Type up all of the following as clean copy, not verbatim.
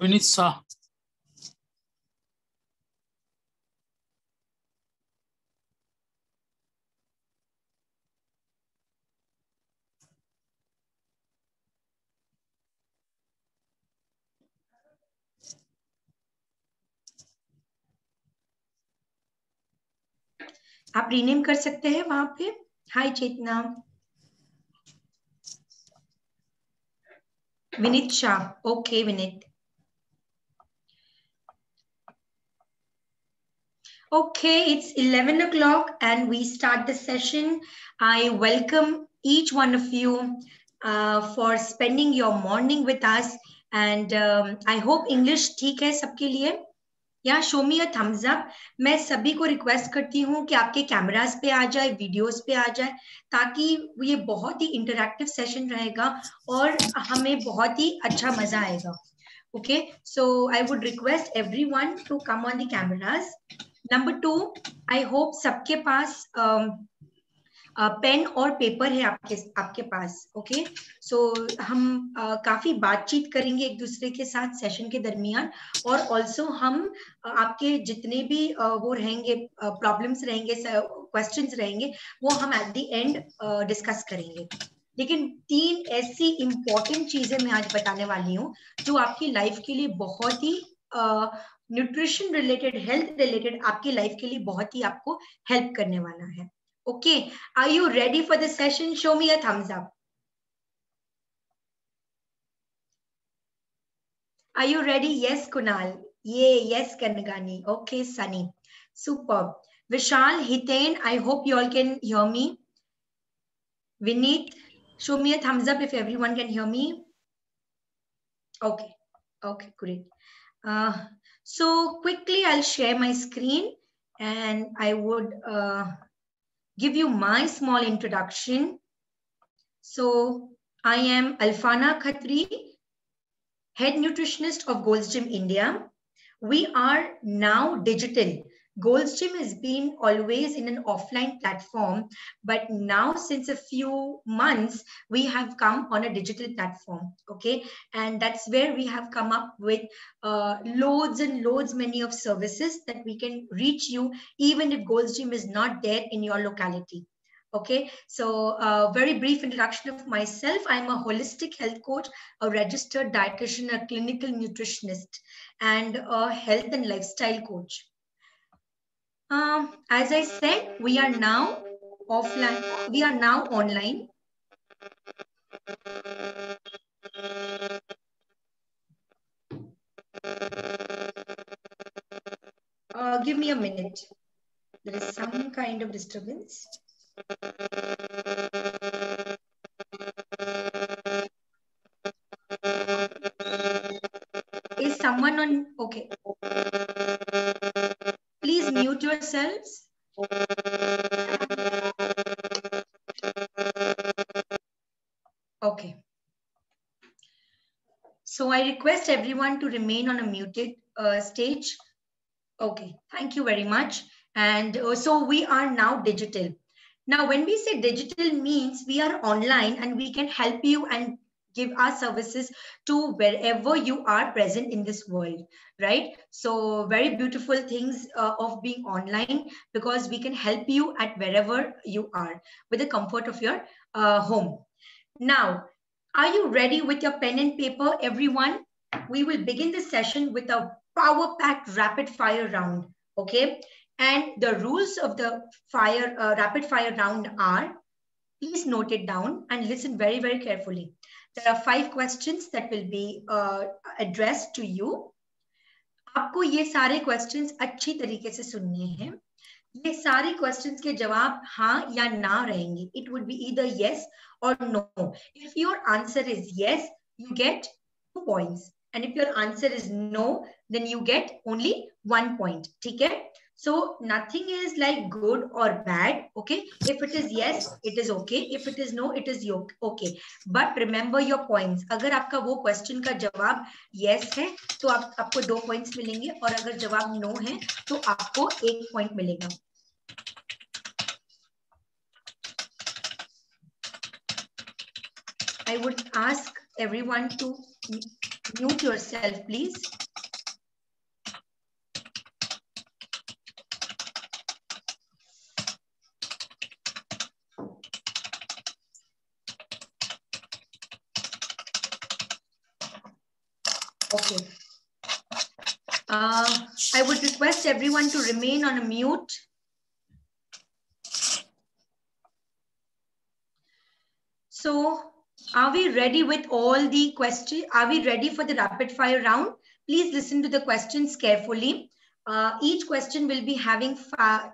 विनीत शाह। आप रीनेम कर सकते हैं वहां पे। Hi Chetna. Vineet Shah. Okay Vineet. Okay, it's 11 o'clock and we start the session. I welcome each one of you for spending your morning with us. And I hope English ठीक है सबके लिए। या show me a thumbs up. मैं सभी को request करती हूँ कि आपके कैमरास पे आ जाए, वीडियोस पे आ जाए, ताकि ये बहुत ही इंटरैक्टिव सेशन रहेगा और हमें बहुत ही अच्छा मजा आएगा। Okay, so I would request everyone to come on the cameras. Number 2, I hope सबके पास पेन और पेपर है आपके पास। ओके, सो हम काफी बातचीत करेंगे एक दूसरे के साथ सेशन के दरमियान, और ऑल्सो हम आपके जितने भी वो रहेंगे प्रॉब्लम्स रहेंगे, क्वेश्चंस रहेंगे, वो हम एट द एंड डिस्कस करेंगे। लेकिन 3 ऐसी इंपॉर्टेंट चीजें मैं आज बताने वाली हूँ जो आपकी लाइफ के लिए बहुत ही न्यूट्रिशन रिलेटेड, हेल्थ रिलेटेड, आपकी लाइफ के लिए बहुत ही आपको हेल्प करने वाला है। Okay, are you ready for the session? Show me a thumbs up. Are you ready? Yes, Kunal. Yeah, yes, Kanagani. Okay, Sunny. Superb. Vishal, Hiten, I hope you all can hear me. Vineet, show me a thumbs up if everyone can hear me. Okay, okay, great. So quickly, I'll share my screen and I would give you my small introduction. So I am Alfana Khatri, head nutritionist of Gold's Gym India. We are now digital. Gold's Gym has been always in an offline platform, but now since a few months, we have come on a digital platform. Okay, and that's where we have come up with loads and loads many of services that we can reach you even if Gold's Gym is not there in your locality. Okay, so very brief introduction of myself. I'm a holistic health coach, a registered dietitian, a clinical nutritionist, and a health and lifestyle coach. As I said, we are now offline. We are now online. Give me a minute. There is some kind of disturbance. Is someone on? Okay. Please mute yourselves. Okay. So I request everyone to remain on a muted stage. Okay, thank you very much. And so we are now digital. Now, when we say digital means we are online and we can help you and give our services to wherever you are present in this world, right? So very beautiful things of being online, because we can help you at wherever you are with the comfort of your home. Now, are you ready with your pen and paper, everyone? We will begin the session with a power-packed rapid-fire round, okay? And the rules of the rapid-fire round are, please note it down and listen very, very carefully. There are 5 questions that will be addressed to you. आपको ये सारे questions अच्छी तरीके से सुनने हैं। ये सारे क्वेश्चंस के जवाब हाँ या ना रहेंगे. It would be either yes or no. If your answer is yes, you get 2 points. And if your answer is no, then you get only 1 point. ठीक है? So nothing is like good or bad. Okay? If it is yes, it is okay. If it is no, it is okay. But remember your points. अगर आपका वो question का जवाब yes है, तो आपको 2 points मिलेंगे, और अगर जवाब no है, तो आपको 1 point मिलेगा. I would ask everyone to mute yourself, please. Okay. I would request everyone to remain on a mute. So, are we ready with all the questions? Are we ready for the rapid fire round? Please listen to the questions carefully. Each question will be having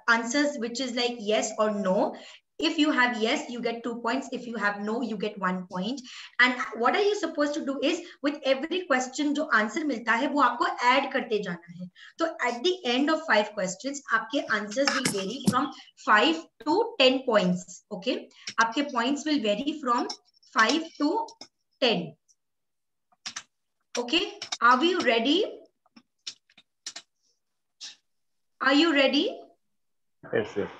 answers which is like yes or no. If you have yes, you get 2 points. If you have no, you get 1 point. And what are you supposed to do is with every question जो answer मिलता है वो आपको add करते जाना है. So at the end of 5 questions, आपके answers will vary from 5 to 10 points. Okay, आपके points will vary from 5 to 10. Okay, are we ready? Are you ready? Yes, sir.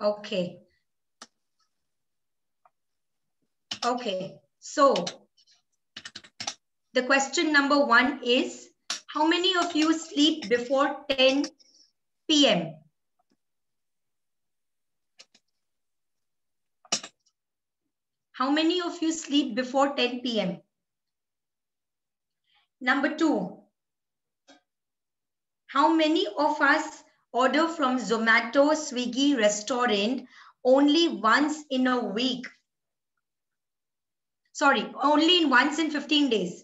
Okay. Okay, so the question number 1 is, how many of you sleep before 10 p.m.? How many of you sleep before 10 p.m.? Number 2, how many of us order from Zomato, Swiggy, restaurant only once in a week? Sorry, only once in 15 days.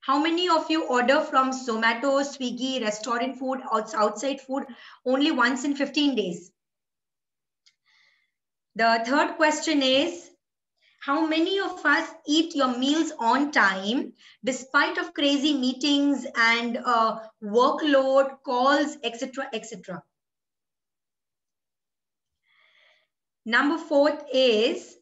How many of you order from Zomato, Swiggy, restaurant food, outside food only once in 15 days? The third question is, how many of us eat your meals on time despite of crazy meetings and workload, calls, etc., etc.? Number 4 is,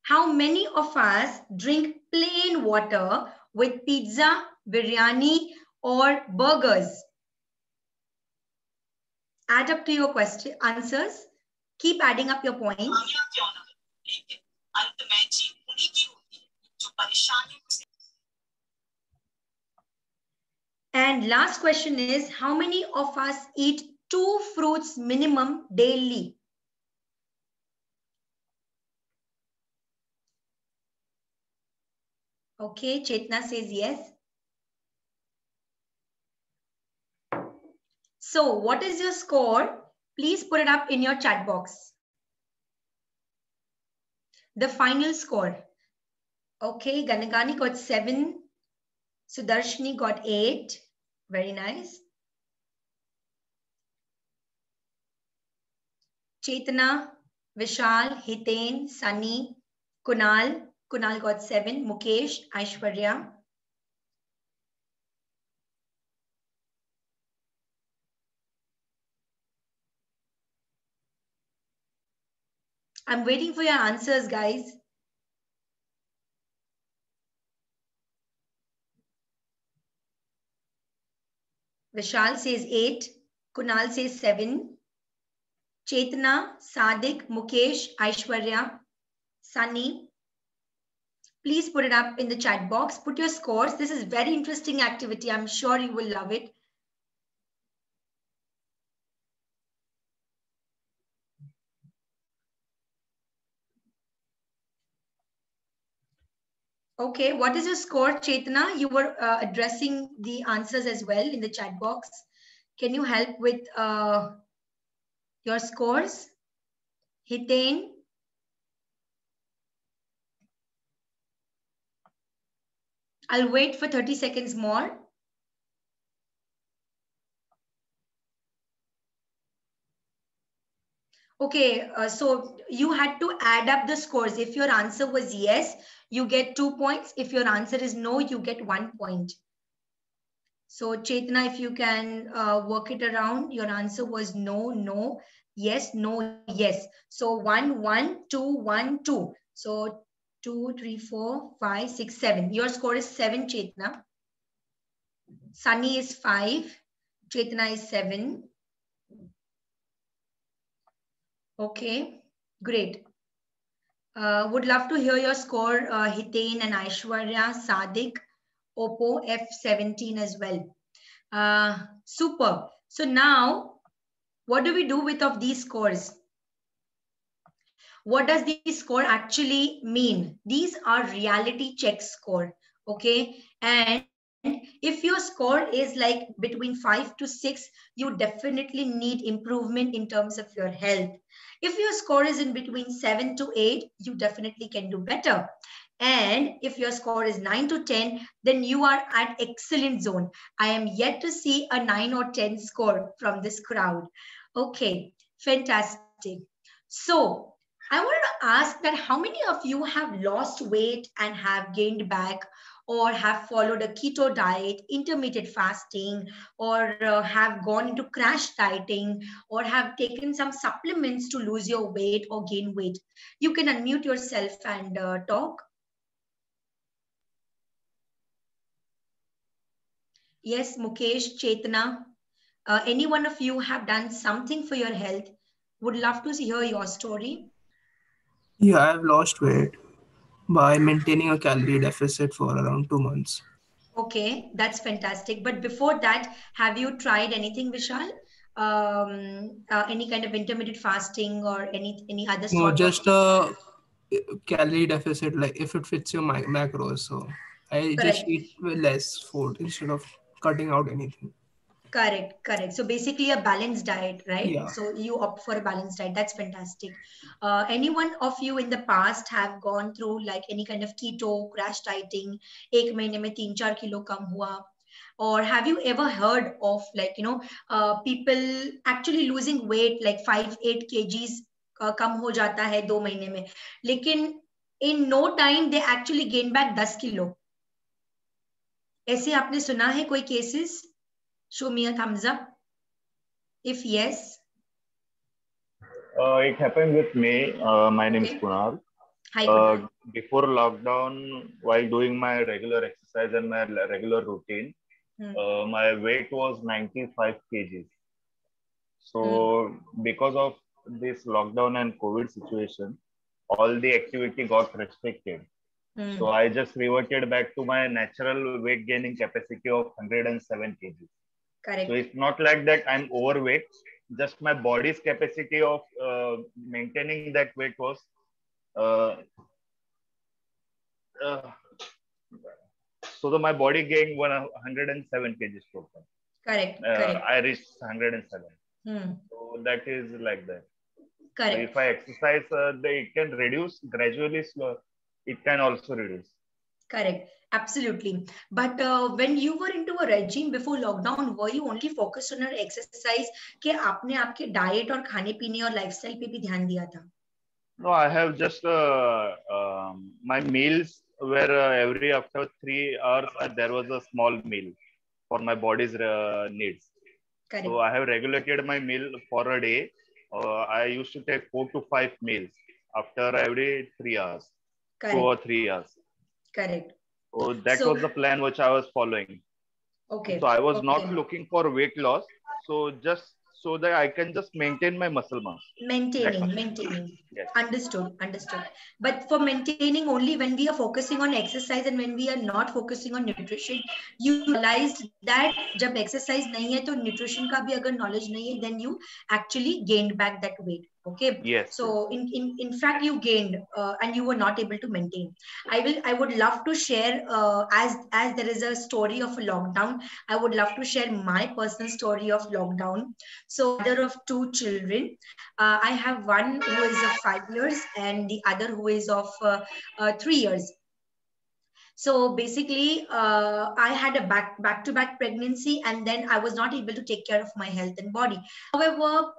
how many of us drink plain water with pizza, biryani, or burgers? Add up to your question answers. Keep adding up your points. And last question is, how many of us eat 2 fruits minimum daily? Okay, Chetna says yes. So what is your score? Please put it up in your chat box. The final score. Okay, Ganagani got 7. Sudarshini got 8. Very nice. Chetna, Vishal, Hiten, Sunny, Kunal. Kunal got 7. Mukesh, Aishwarya. I'm waiting for your answers, guys. Vishal says 8. Kunal says 7. Chetna, Sadik, Mukesh, Aishwarya, Sunny. Please put it up in the chat box. Put your scores. This is very interesting activity. I'm sure you will love it. Okay, what is your score, Chetna? You were addressing the answers as well in the chat box. Can you help with your scores? Hiten? I'll wait for 30 seconds more. Okay, so you had to add up the scores. If your answer was yes, you get 2 points. If your answer is no, you get 1 point. So Chetna, if you can work it around, your answer was no, no, yes, no, yes. So 1, 1, 2, 1, 2. So 2, 3, 4, 5, 6, 7. Your score is 7, Chetna. Sunny is 5. Chetna is 7. Okay, great. Would love to hear your score, Hiten and Aishwarya, Sadik, Oppo F17 as well. Super. So now, what do we do with of these scores? What does the score actually mean? These are reality check score, okay? And if your score is like between 5 to 6, you definitely need improvement in terms of your health. If your score is in between 7 to 8, you definitely can do better. And if your score is 9 to 10, then you are at excellent zone. I am yet to see a 9 or 10 score from this crowd. Okay, fantastic. So I want to ask that how many of you have lost weight and have gained back, or have followed a keto diet, intermittent fasting, or have gone into crash dieting, or have taken some supplements to lose your weight or gain weight? You can unmute yourself and talk. Yes, Mukesh, Chetna, any one of you have done something for your health? Would love to hear your story. Yeah, I've lost weight by maintaining a calorie deficit for around 2 months. Okay, that's fantastic. But before that, have you tried anything, Vishal? Any kind of intermittent fasting or any other No, sort of? just a calorie deficit, like if it fits your macros. So I just Correct. eat less food instead of cutting out anything. Correct, correct. So basically a balanced diet, right? Yeah. So you opt for a balanced diet. That's fantastic. Anyone of you in the past have gone through like any kind of keto, crash dieting, एक महीने में 3-4 kilo कम हुआ? Or have you ever heard of like, people actually losing weight like 5-8 kgs कम हो जाता है 2 महीने में, लेकिन in no time they actually gain back 10 kilo. ऐसे आपने सुना है कोई cases? Show me a thumbs up. If yes. It happened with me. My name is Okay. Kunal. Hi, Kunal. Before lockdown, while doing my regular exercise and my regular routine, my weight was 95 kgs. So, because of this lockdown and COVID situation, all the activity got restricted. So, I just reverted back to my natural weight gaining capacity of 107 kgs. Correct. So, it's not like that I'm overweight. Just my body's capacity of maintaining that weight was so my body gained 107 kgs total. Correct. Correct. I reached 107. So that is like that. Correct. So if I exercise, it can reduce gradually. Slow. It can also reduce. Correct. Absolutely. But when you were into a regime before lockdown, were you only focused on your exercise कि आपने आपके diet और खाने पीने और lifestyle पे भी ध्यान दिया था? No, I have just my meals were every after 3 hours there was a small meal for my body's needs. Correct. So I have regulated my meal for a day. I used to take 4 to 5 meals after every 3 hours. Correct. 2 or 3 hours. Correct. So that was the plan which I was following. Okay. So I was not looking for weight loss. So just so that I can just maintain my muscle mass. Maintaining. Yes. Understood. But for maintaining only when we are focusing on exercise and when we are not focusing on nutrition, you realized that जब exercise नहीं है तो nutrition का भी अगर knowledge नहीं है, then you actually gained back that weight. Okay. Yes. So in fact you gained and you were not able to maintain. I would love to share as there is a story of a lockdown. I would love to share my personal story of lockdown. So mother of 2 children. I have one who is of 5 years and the other who is of 3 years. So basically, I had a back-to-back pregnancy, and then I was not able to take care of my health and body. However,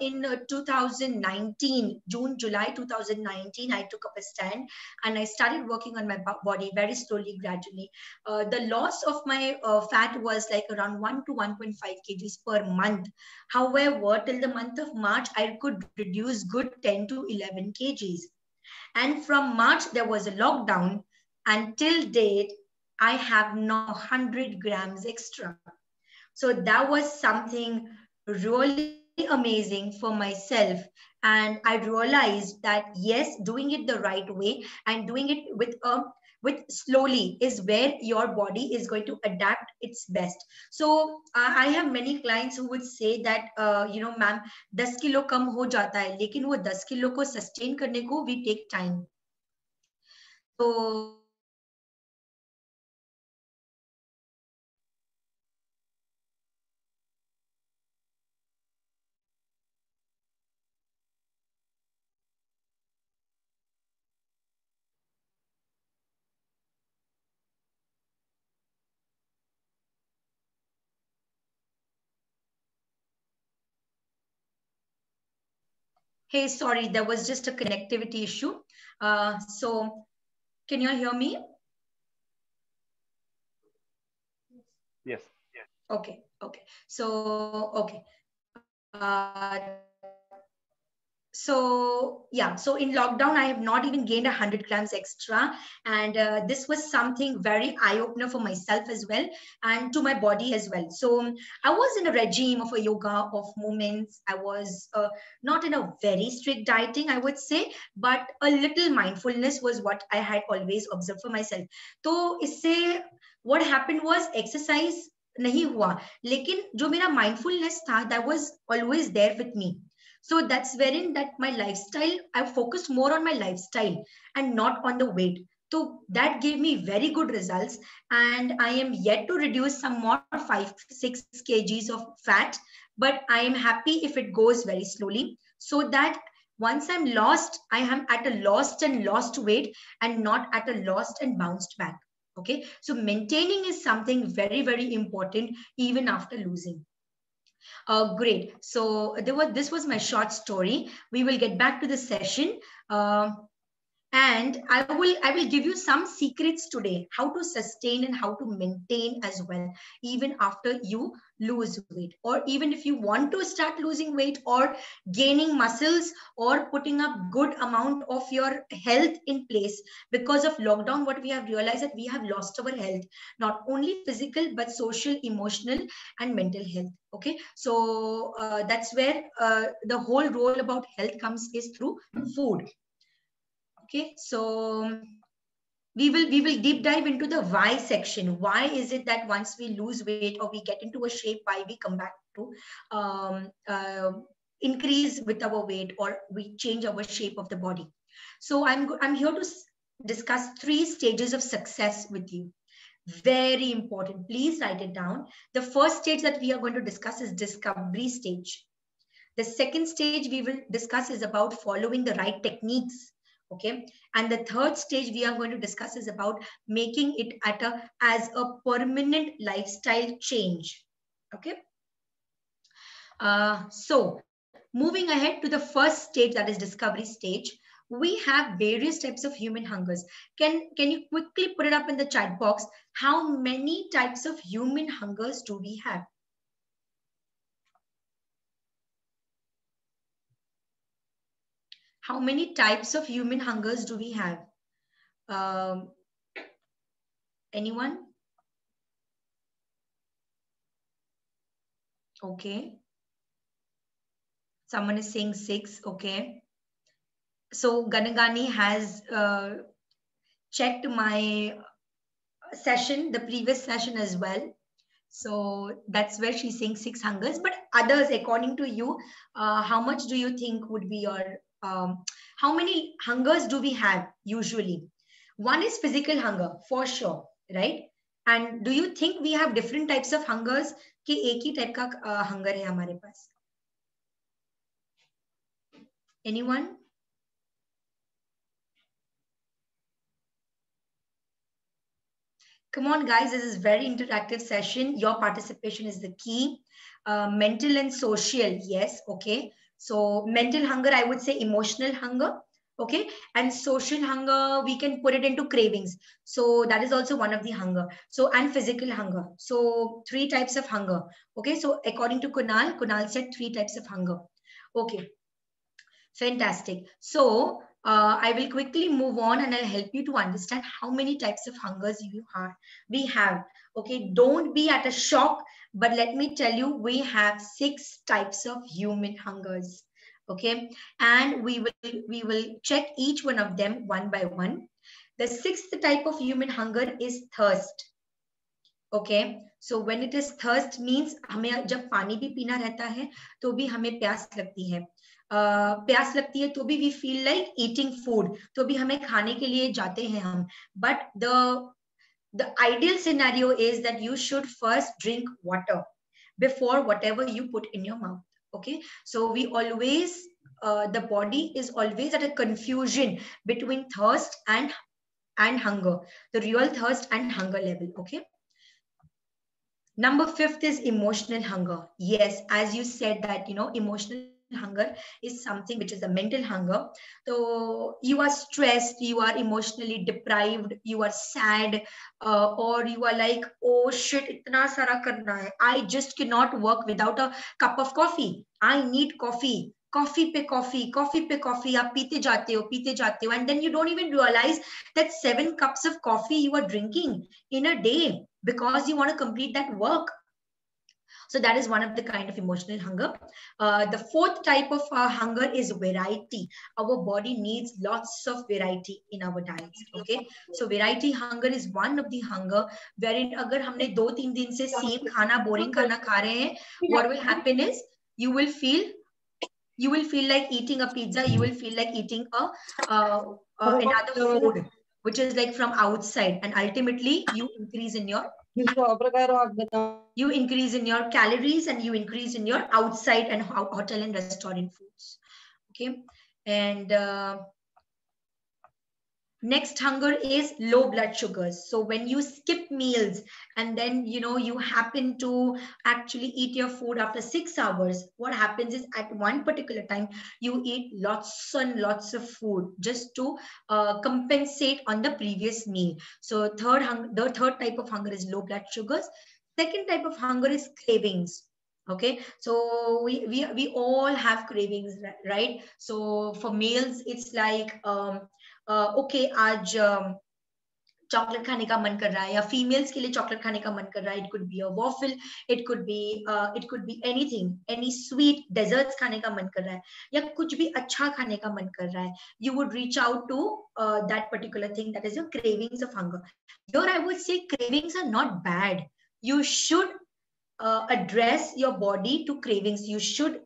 in 2019, July 2019, I took up a stand and I started working on my body very slowly, gradually. The loss of my fat was like around 1 to 1.5 kgs per month. However, till the month of March, I could reduce good 10 to 11 kgs. And from March, there was a lockdown. Until date, I have now 100 grams extra. So that was something really amazing for myself, and I realized that yes, doing it the right way and doing it with slowly is where your body is going to adapt its best. So I have many clients who would say that ma'am 10 kilo कम हो जाता है, लेकिन वो 10 kilo को sustain करने को we take time. So hey, sorry, there was just a connectivity issue. So can you all hear me? Yes. Okay. So, okay. So yeah, so in lockdown, I have not even gained 100 grams extra. And this was something very eye-opener for myself as well, and to my body as well. So I was in a regime of a yoga, of movements. I was not in a very strict dieting, I would say, but a little mindfulness was what I had always observed for myself. So isse what happened was exercise नहीं हुआ, लेकिन जो मेरा mindfulness था, that was always there with me. So that's wherein that my lifestyle, I focused more on my lifestyle and not on the weight. So that gave me very good results, and I am yet to reduce some more 5-6 kgs of fat, but I am happy if it goes very slowly, so that once I'm lost, I am at a lost weight and not at a lost and bounced back. Okay, so maintaining is something very, very important even after losing. Great. So this was my short story. We will get back to the session. And I will give you some secrets today, how to sustain and how to maintain as well, even after you lose weight, or even if you want to start losing weight or gaining muscles or putting up good amount of your health in place. Because of lockdown, what we have realized that we have lost our health, not only physical, but social, emotional, and mental health. Okay, so that's where the whole role about health comes is through food. Okay, so we will deep dive into the why section. Why is it that once we lose weight or we get into a shape, why we come back to increase with our weight, or we change our shape of the body? So I'm here to discuss 3 stages of success with you. Very important. Please write it down. The first stage that we are going to discuss is discovery stage. The second stage we will discuss is about following the right techniques. Okay, and the third stage we are going to discuss is about making it as a permanent lifestyle change. Okay, so moving ahead to the first stage, that is discovery stage. We have various types of human hungers. Can you quickly put it up in the chat box? How many types of human hungers do we have? How many types of human hungers do we have? Anyone? Okay. Someone is saying 6. Okay. So Ganagani has checked my session, the previous session as well. So that's where she's saying 6 hungers. But others, according to you, how much do you think would be your, how many hungers do we have usually? One is physical hunger, for sure, right? And do you think we have different types of hungers? कि एक ही type का hunger है हमारे पास? Anyone? Come on, guys, this is very interactive session. Your participation is the key. Mental and social, yes, okay. So mental hunger, I would say emotional hunger, okay. And social hunger, we can put it into cravings. So that is also one of the hunger. So, and physical hunger. So 3 types of hunger, okay. So according to Kunal said 3 types of hunger. Okay, fantastic. So I will quickly move on and I'll help you to understand how many types of hungers we have. Okay, don't be at a shock, but let me tell you, we have 6 types of human hungers. Okay, and we will check each one of them one by one. The 6th type of human hunger is thirst. Okay, so when it is thirst means हमें जब पानी भी पीना रहता है तो भी हमें प्यास लगती है. प्यास लगती है तो भी we feel like eating food, तो भी हमें खाने के लिए जाते हैं हम. But the ideal scenario is that you should first drink water before whatever you put in your mouth. Okay, so we always the body is always at a confusion between thirst and hunger, the real thirst and hunger level. Okay, number 5th is emotional hunger. Yes, as you said that, you know, emotional hunger is something which is a mental hunger. So you are stressed, you are emotionally deprived, you are sad, or you are like, oh shit, itna sara karna hai, I just cannot work without a cup of coffee, I need coffee. Coffee pe coffee, coffee pe coffee, aap peete jate ho, and then you don't even realize that 7 cups of coffee you are drinking in a day because you want to complete that work. So that is one of the kind of emotional hunger. The 4th type of hunger is variety. Our body needs lots of variety in our diets. Okay, so variety hunger is one of the hunger wherein agar humne 2-3 din se same khana, boring khana kha rahe hain, what will happen is you will feel like eating a pizza, you will feel like eating another food which is like from outside, and ultimately you increase in your calories and you increase in your outside and hotel and restaurant foods. Okay, and next hunger is low blood sugars. So when you skip meals and then, you know, you happen to actually eat your food after 6 hours, what happens is at one particular time you eat lots and lots of food just to compensate on the previous meal. So the third type of hunger is low blood sugars. Second type of hunger is cravings. Okay, so we all have cravings, right? So for males it's like okay आज chocolate खाने का मन कर रहा है, या females के लिए चॉकलेट खाने का मन कर रहा है, it could be a waffle, it could be anything, any sweet desserts खाने का मन कर रहा है, या कुछ भी अच्छा खाने का मन कर रहा है, you would reach out to that particular thing, that is your cravings of hunger. Here I would say cravings are not bad. You should address your body to cravings. You should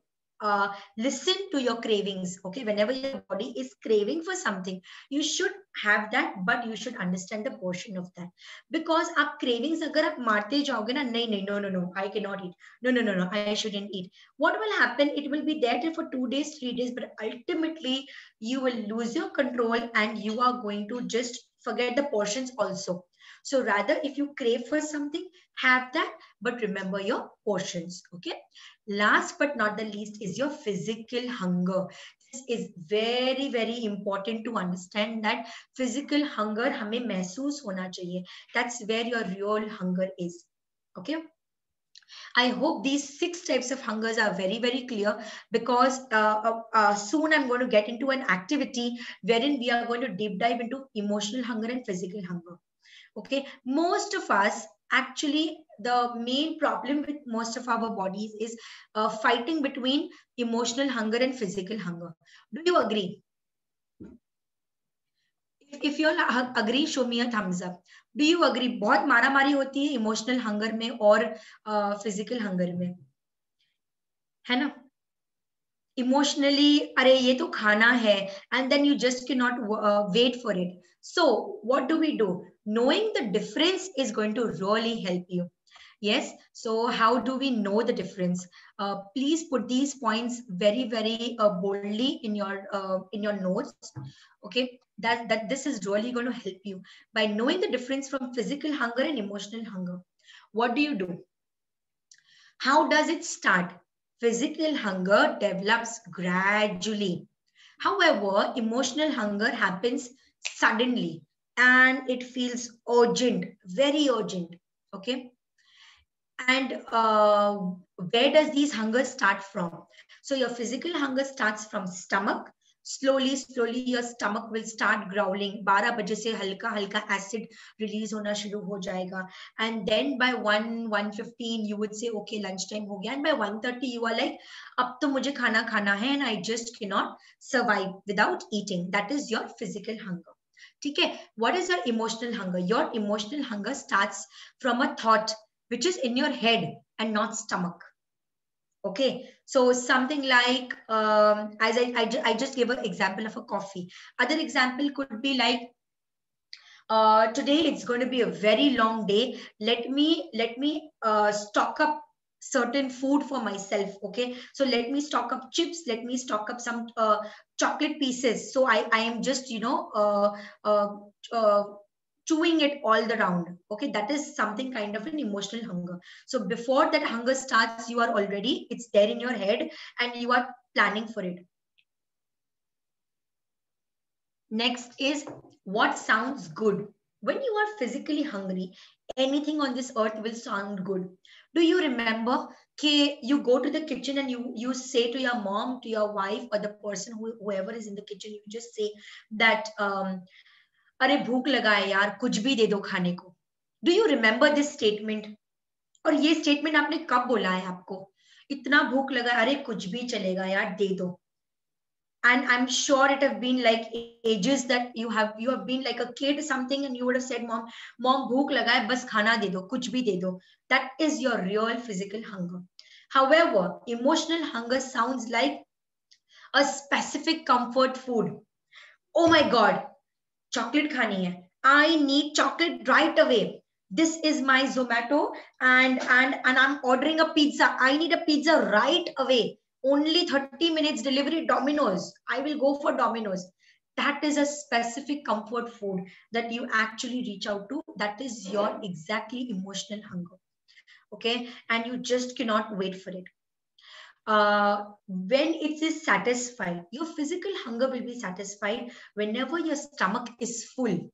listen to your cravings. Okay, whenever your body is craving for something, you should have that, but you should understand the portion of that. Because aap cravings agar aap marte jaoge na, nahi, no, I cannot eat, no, I shouldn't eat, what will happen, it will be there for 2 days 3 days, but ultimately you will lose your control and you are going to just forget the portions also. So rather, if you crave for something, have that, but remember your portions. Okay, last but not the least is your physical hunger. This is very, very important to understand that physical hunger hame mehsoos hona chahiye. That's where your real hunger is. Okay, I hope these 6 types of hungers are very, very clear, because soon I'm going to get into an activity wherein we are going to deep dive into emotional hunger and physical hunger. Okay, most of us actually, the main problem with most of our bodies is fighting between emotional hunger and physical hunger. Do you agree? If you all agree, show me a thumbs up. Do you agree? बहुत मारामारी होती है emotional hunger में और physical hunger में, है ना? Emotionally, अरे ये तो खाना है, and then you just cannot wait for it. So what do we do? Knowing the difference is going to really help you. Yes, so how do we know the difference? Please put these points very, very boldly in your notes. Okay, that this is really going to help you by knowing the difference from physical hunger and emotional hunger. What do you do? How does it start? Physical hunger develops gradually. However, emotional hunger happens suddenly and it feels urgent, very urgent. Okay. And where does these hunger start from? So your physical hunger starts from stomach. slowly your stomach will start growling. 12 बजे से हल्का हल्का acid release होना शुरू हो जाएगा. And then by 1:15 you would say okay lunch time हो गया. And by 1:30 you are like अब तो मुझे खाना खाना है and I just cannot survive without eating. That is your physical hunger. ठीक है? What is your emotional hunger? Your emotional hunger starts from a thought which is in your head and not stomach. Okay, so something like as I just gave an example of a coffee. Other example could be like today it's going to be a very long day. Let me stock up certain food for myself. Okay, so let me stock up chips. Let me stock up some chocolate pieces. So I am just chewing it all around. Okay, that is something kind of an emotional hunger. So before that hunger starts, you are already, it's there in your head and you are planning for it. Next is what sounds good. When you are physically hungry, anything on this earth will sound good. Do you remember that you go to the kitchen and you say to your mom, to your wife, or the person whoever is in the kitchen, you just say that अरे भूख लगा है यार कुछ भी दे दो खाने को. Do you remember this statement? और ये statement आपने कब बोला है आपको? इतना भूख लगा अरे कुछ भी चलेगा यार दे दो. And I'm sure it have been like ages that you have been like a kid something and you would have said mom भूख लगा है बस खाना दे दो कुछ भी दे दो. That is your real physical hunger. However, emotional hunger sounds like a specific comfort food. Oh my god, chocolate khani hai. I need chocolate right away. This is my Zomato and I'm ordering a pizza. I need a pizza right away. Only 30 minutes delivery, Domino's. I will go for Domino's. That is a specific comfort food that you actually reach out to. That is your exactly emotional hunger. Okay. And you just cannot wait for it. When it is satisfied, your physical hunger will be satisfied whenever your stomach is full.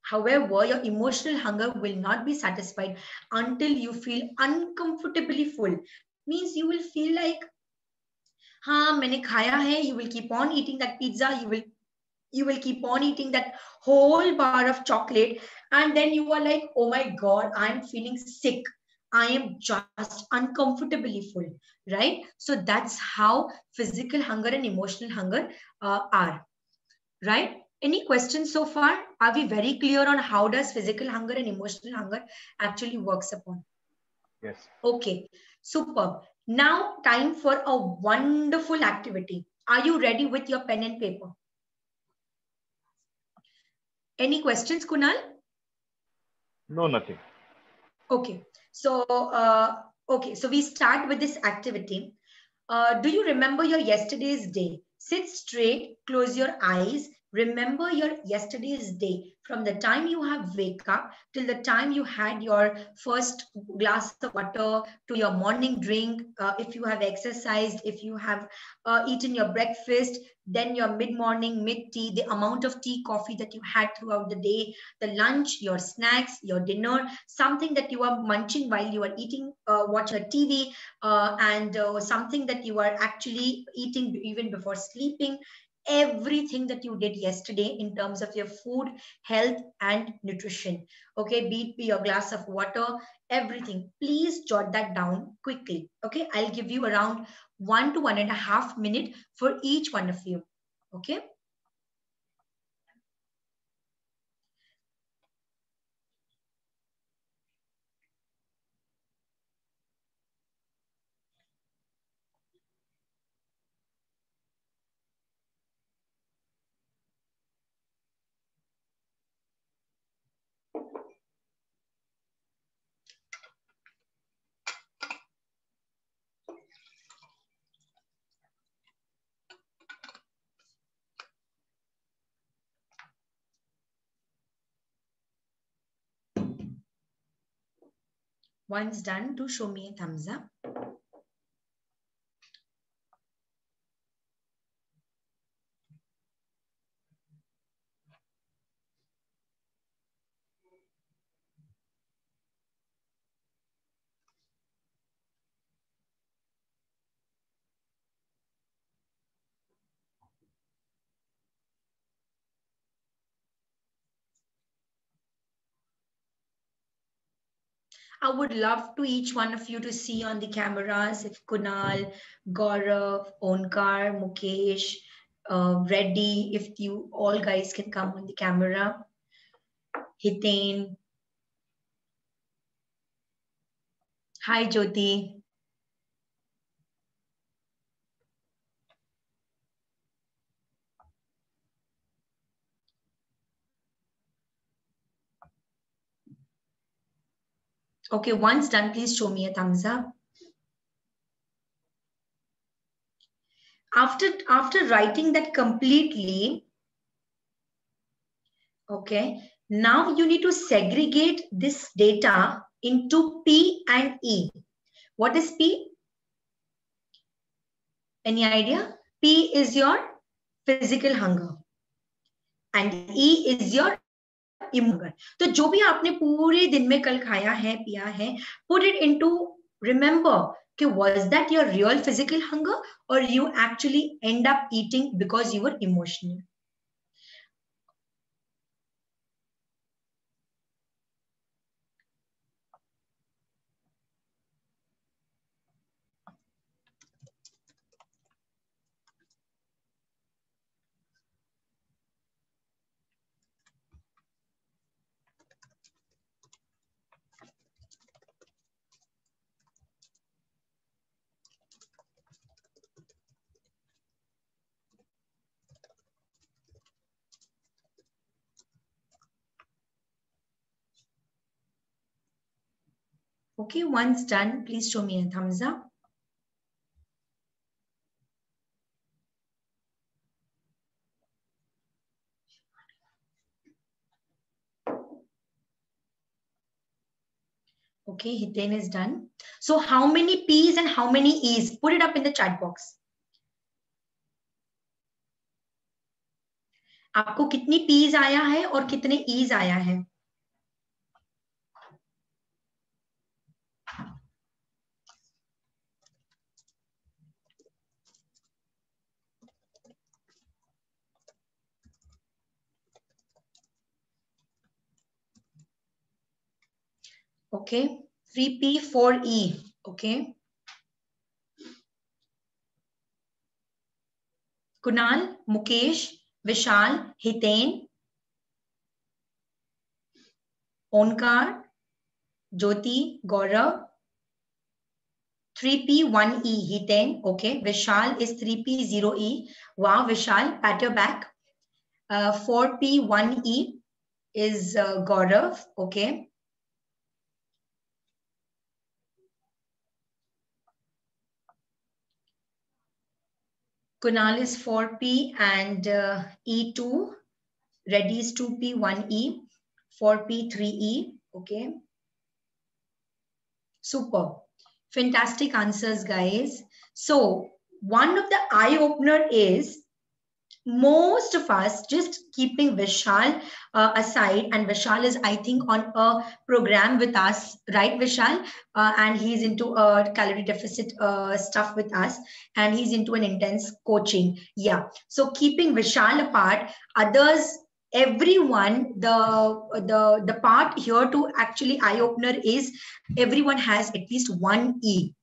However, your emotional hunger will not be satisfied until you feel uncomfortably full. Means you will feel like, हाँ मैंने खाया है. You will keep on eating that pizza. You will keep on eating that whole bar of chocolate, and then you are like, oh my god, I'm feeling sick. I am just uncomfortably full, right? So that's how physical hunger and emotional hunger are, right? Any questions so far? Are we very clear on how does physical hunger and emotional hunger actually works upon? Yes. Okay, superb. Now time for a wonderful activity. Are you ready with your pen and paper? Any questions, Kunal? No, nothing. Okay, so we start with this activity. Do you remember your yesterday's day? Sit straight, close your eyes. Remember your yesterday's day from the time you have wake up till the time you had your first glass of water to your morning drink. If you have exercised, if you have eaten your breakfast, then your mid-morning, mid-tea, the amount of tea, coffee that you had throughout the day, the lunch, your snacks, your dinner, something that you are munching while you are eating, watching a TV, and something that you are actually eating even before sleeping. Everything that you did yesterday in terms of your food, health, and nutrition. Okay, be it your glass of water, everything. Please jot that down quickly. Okay, I'll give you around 1 to 1.5 minutes for each one of you. Okay. Once done, do show me a thumbs up. I would love to each one of you to see on the cameras if Kunal, Gaurav, Onkar, Mukesh, Reddy, if you all guys can come on the camera. Hiten. Hi, Jyoti. Okay, once done, please show me a thumbs up. After writing that completely, okay, now you need to segregate this data into P and E. What is P? Any idea? P is your physical hunger and E is your emotional hunger. तो जो भी आपने पूरे दिन में कल खाया है पिया है, put it into, remember कि was that your real physical hunger or you actually end up eating because you were emotional? Okay, once done, please show me a thumbs up. Okay, Hiten is done. So how many P's and how many E's? Put it up in the chat box. आपको कितनी P's आया है और कितने E's आया है? Okay, 3P, 4E. Okay. Kunal, Mukesh, Vishal, Hiten, Onkar, Jyoti, Gaurav. 3P, 1E, Hiten. Okay. Vishal is 3P, 0E. Wow, Vishal, pat your back. 4P, 1E is Gaurav. Okay. Kunal is 4P and E2. Reddy is 2P, 1E. 4P, 3E. Okay. Super. Fantastic answers, guys. So one of the eye opener is most of us, just keeping Vishal aside, and Vishal is, I think, on a program with us, right, Vishal? And he's into calorie deficit stuff with us, and he's into an intense coaching. Yeah. So keeping Vishal apart, others, everyone, the part here to actually eye opener is everyone has at least one E,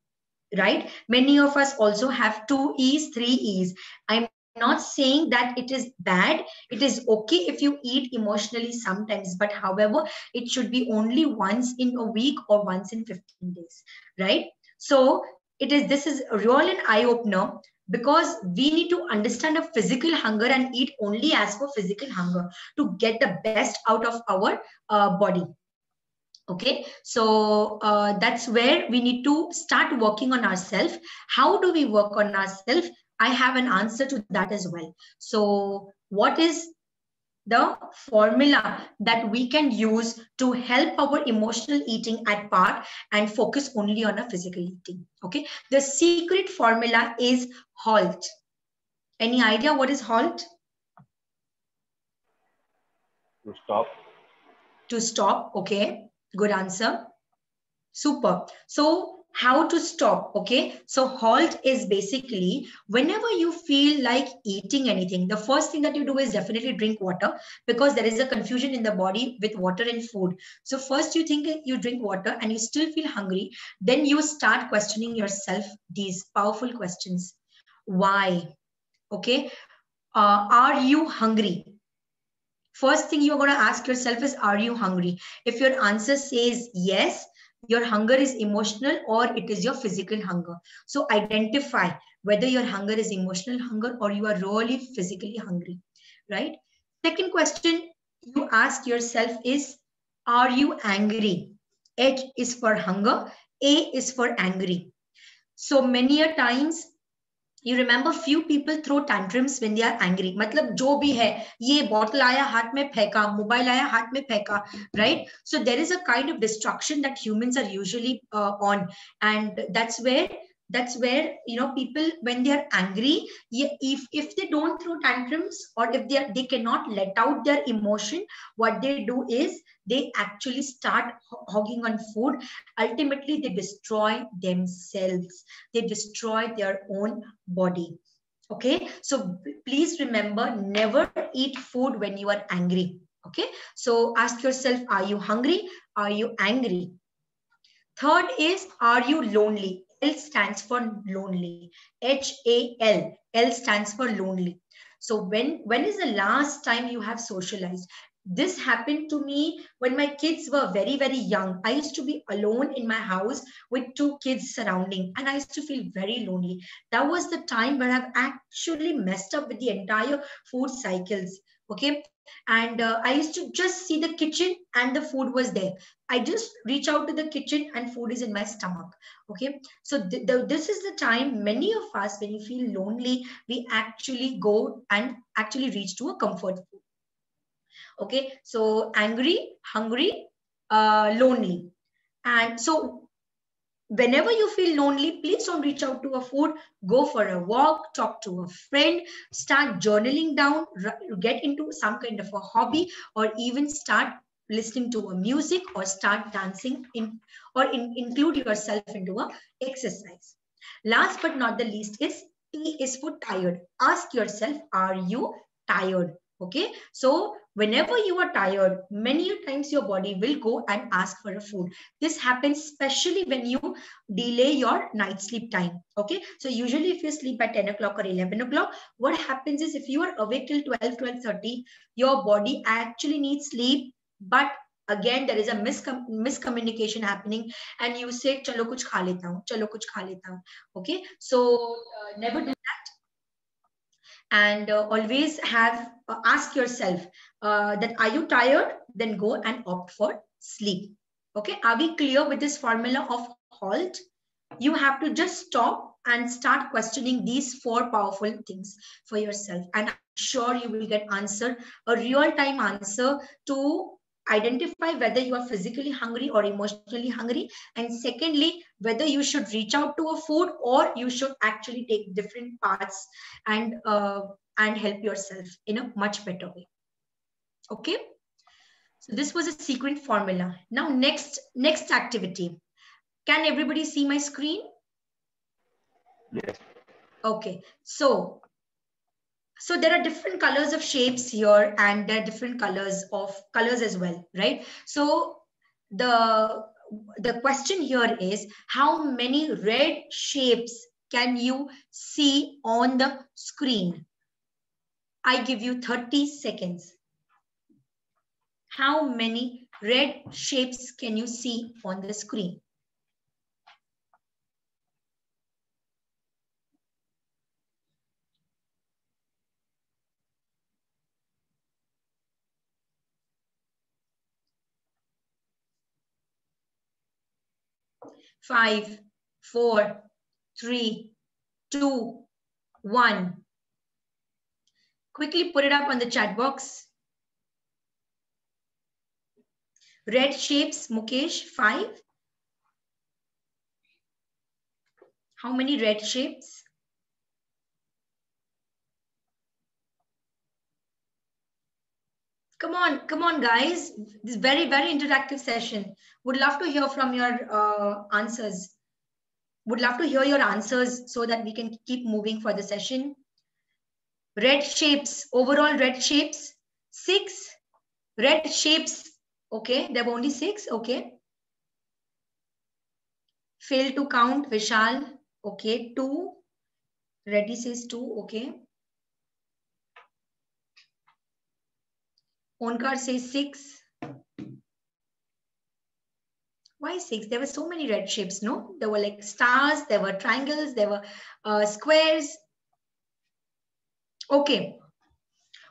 right? Many of us also have 2 E's, 3 E's. I'm not saying that it is bad. It is okay if you eat emotionally sometimes, but however, it should be only once in a week or once in 15 days, right? So this is a real an eye opener, because we need to understand a physical hunger and eat only as for physical hunger to get the best out of our body. Okay, so that's where we need to start working on ourselves. How do we work on ourselves? I have an answer to that as well. So what is the formula that we can use to help our emotional eating at part and focus only on our physical eating? Okay, the secret formula is HALT. Any idea what is HALT? To stop. To stop. Okay, good answer. Super. So how to stop. Okay, so halt is basically whenever you feel like eating anything, the first thing that you do is definitely drink water, because there is a confusion in the body with water and food. So first you think you drink water and you still feel hungry, then you start questioning yourself these powerful questions. Why? Okay, are you hungry? First thing you're going to ask yourself is, are you hungry? If your answer says yes, your hunger is emotional or it is your physical hunger. So identify whether your hunger is emotional hunger or you are really physically hungry, right? Second question you ask yourself is, are you angry? H is for hunger, A is for angry. So many a times you remember few people throw tantrums when they are angry. मतलब जो भी है, ये bottle आया हाथ में फेंका, mobile आया हाथ में फेंका, right? So there is a kind of destruction that humans are usually on, and that's where people, when they are angry, if they don't throw tantrums, or if they cannot let out their emotion, what they do is they actually start hogging on food. Ultimately they destroy themselves, they destroy their own body. Okay, so please remember, never eat food when you are angry. Okay, so ask yourself, are you hungry? Are you angry? Third is, are you lonely? L stands for lonely. HAL. L stands for lonely. So when is the last time you have socialized? This happened to me when my kids were very, very young. I used to be alone in my house with two kids surrounding, and I used to feel very lonely. That was the time where I've actually messed up with the entire food cycles. Okay. And I used to just see the kitchen and the food was there. I just reach out to the kitchen and food is in my stomach. Okay. So this is the time many of us, when you feel lonely, we actually go and actually reach to a comfort food. Okay. So angry, hungry, lonely. And so whenever you feel lonely, please don't reach out to a food. Go for a walk, talk to a friend, start journaling down, get into some kind of a hobby, or even start listening to a music, or start dancing include yourself into a exercise. Last but not the least is T is for tired. Ask yourself, are you tired? Okay, so whenever you are tired, many times your body will go and ask for a food. This happens especially when you delay your night sleep time. Okay, so usually if you sleep at 10 o'clock or 11 o'clock, what happens is, if you are awake till 12:30, your body actually needs sleep, but again there is a miscommunication happening, and you say chalo kuch kha leta hu, chalo kuch kha leta hu. Okay, so never do that. And always have ask yourself that, are you tired? Then go and opt for sleep. Okay, are we clear with this formula of halt? You have to just stop and start questioning these four powerful things for yourself, and I'm sure you will get answer, a real-time answer, to identify whether you are physically hungry or emotionally hungry, and secondly, whether you should reach out to a food or you should actually take different paths and help yourself in a much better way. Okay, so this was a secret formula. Now next activity. Can everybody see my screen? Yes. Okay, so there are different colors of shapes here, and there are different colors as well, right? So the question here is, how many red shapes can you see on the screen? I give you 30 seconds. How many red shapes can you see on the screen? Five, 4, 3, 2, 1. Quickly put it up on the chat box. Red shapes, Mukesh, 5. How many red shapes? Come on, guys. This is very, very interactive session. Would love to hear from your answers. Would love to hear your answers so that we can keep moving for the session. Red shapes, overall red shapes, 6 red shapes. Okay, there were only 6. Okay. Fail to count, Vishal. Okay, 2. Reddy says 2. Okay. Onkar says 6. Why 6? There were so many red shapes, no? There were like stars, there were triangles, there were squares. Okay.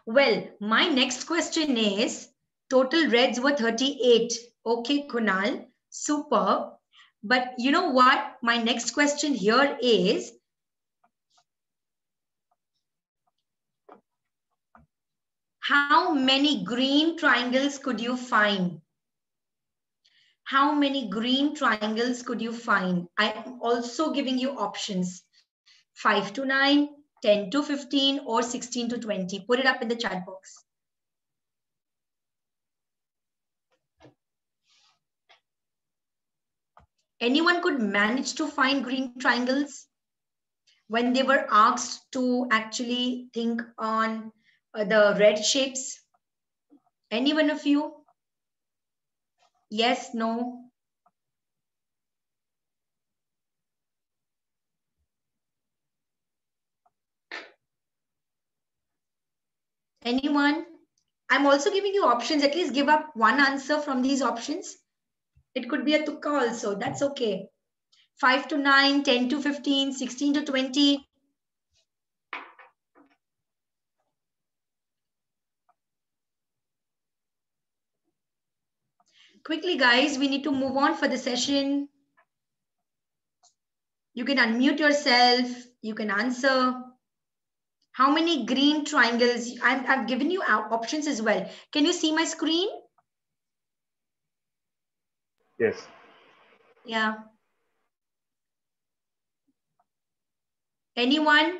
Well, my next question is, total reds were 38. Okay, Kunal, super. But you know what? My next question here is, how many green triangles could you find? How many green triangles could you find? I am also giving you options. 5 to 9, 10 to 15, or 16 to 20. Put it up in the chat box. Anyone could manage to find green triangles when they were asked to actually think on the red shapes? Any one of you? Yes, no? Anyone? I'm also giving you options. At least give up one answer from these options. It could be a tukka also. That's okay. 5 to 9, 10 to 15, 16 to 20. Quickly, guys, we need to move on for the session. You can unmute yourself. You can answer. How many green triangles? I've given you options as well. Can you see my screen? Yes. Yeah. Anyone?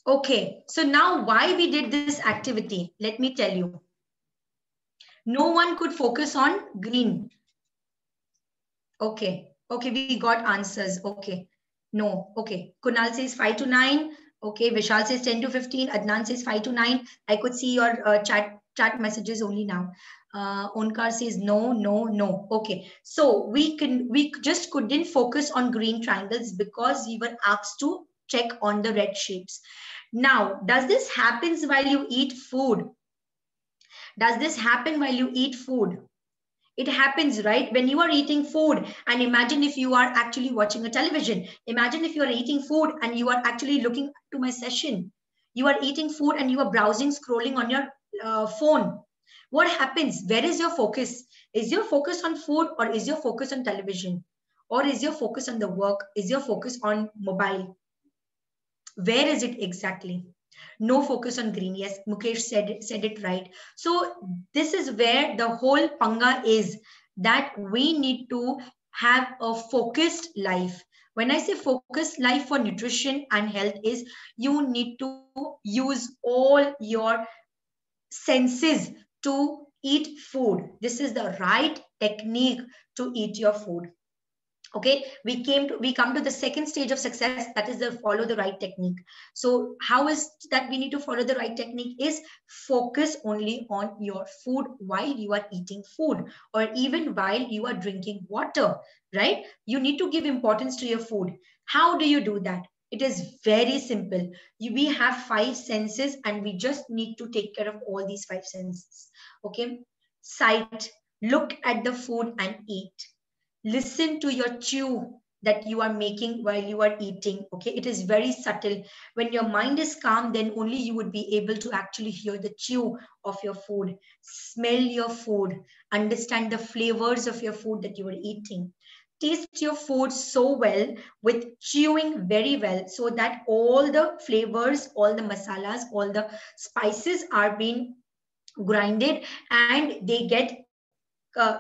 Okay, so now why we did this activity, let me tell you. No one could focus on green. Okay, we got answers. Okay, no, okay. Kunal says 5 to 9. Okay, Vishal says 10 to 15. Adnan says 5 to 9. I could see your chat messages only now. Onkar says no. Okay, so we just couldn't focus on green triangles because we were asked to check on the red shapes. Now, does this happen while you eat food? Does this happen while you eat food? It happens, right? When you are eating food, and imagine if you are actually watching a television. Imagine if you are eating food and you are actually looking to my session. You are eating food and you are browsing, scrolling on your phone. What happens? Where is your focus? Is your focus on food, or is your focus on television? Or is your focus on the work? Is your focus on mobile? Where is it exactly? No focus on green. Yes, Mukesh said it right. So this is where the whole panga is, that we need to have a focused life. When I say focused life for nutrition and health is, you need to use all your senses to eat food. This is the right technique to eat your food. Okay, we come to the second stage of success, that is the follow the right technique. So how is that we need to follow the right technique? Is focus only on your food while you are eating food, or even while you are drinking water, right? You need to give importance to your food. How do you do that? It is very simple. We have 5 senses and we just need to take care of all these 5 senses. Okay, sight, look at the food and eat. Listen to your chew that you are making while you are eating. Okay, it is very subtle. When your mind is calm, then only you would be able to actually hear the chew of your food, smell your food, understand the flavors of your food that you are eating. Taste your food so well with chewing very well, so that all the flavors, all the masalas, all the spices are being grinded and they get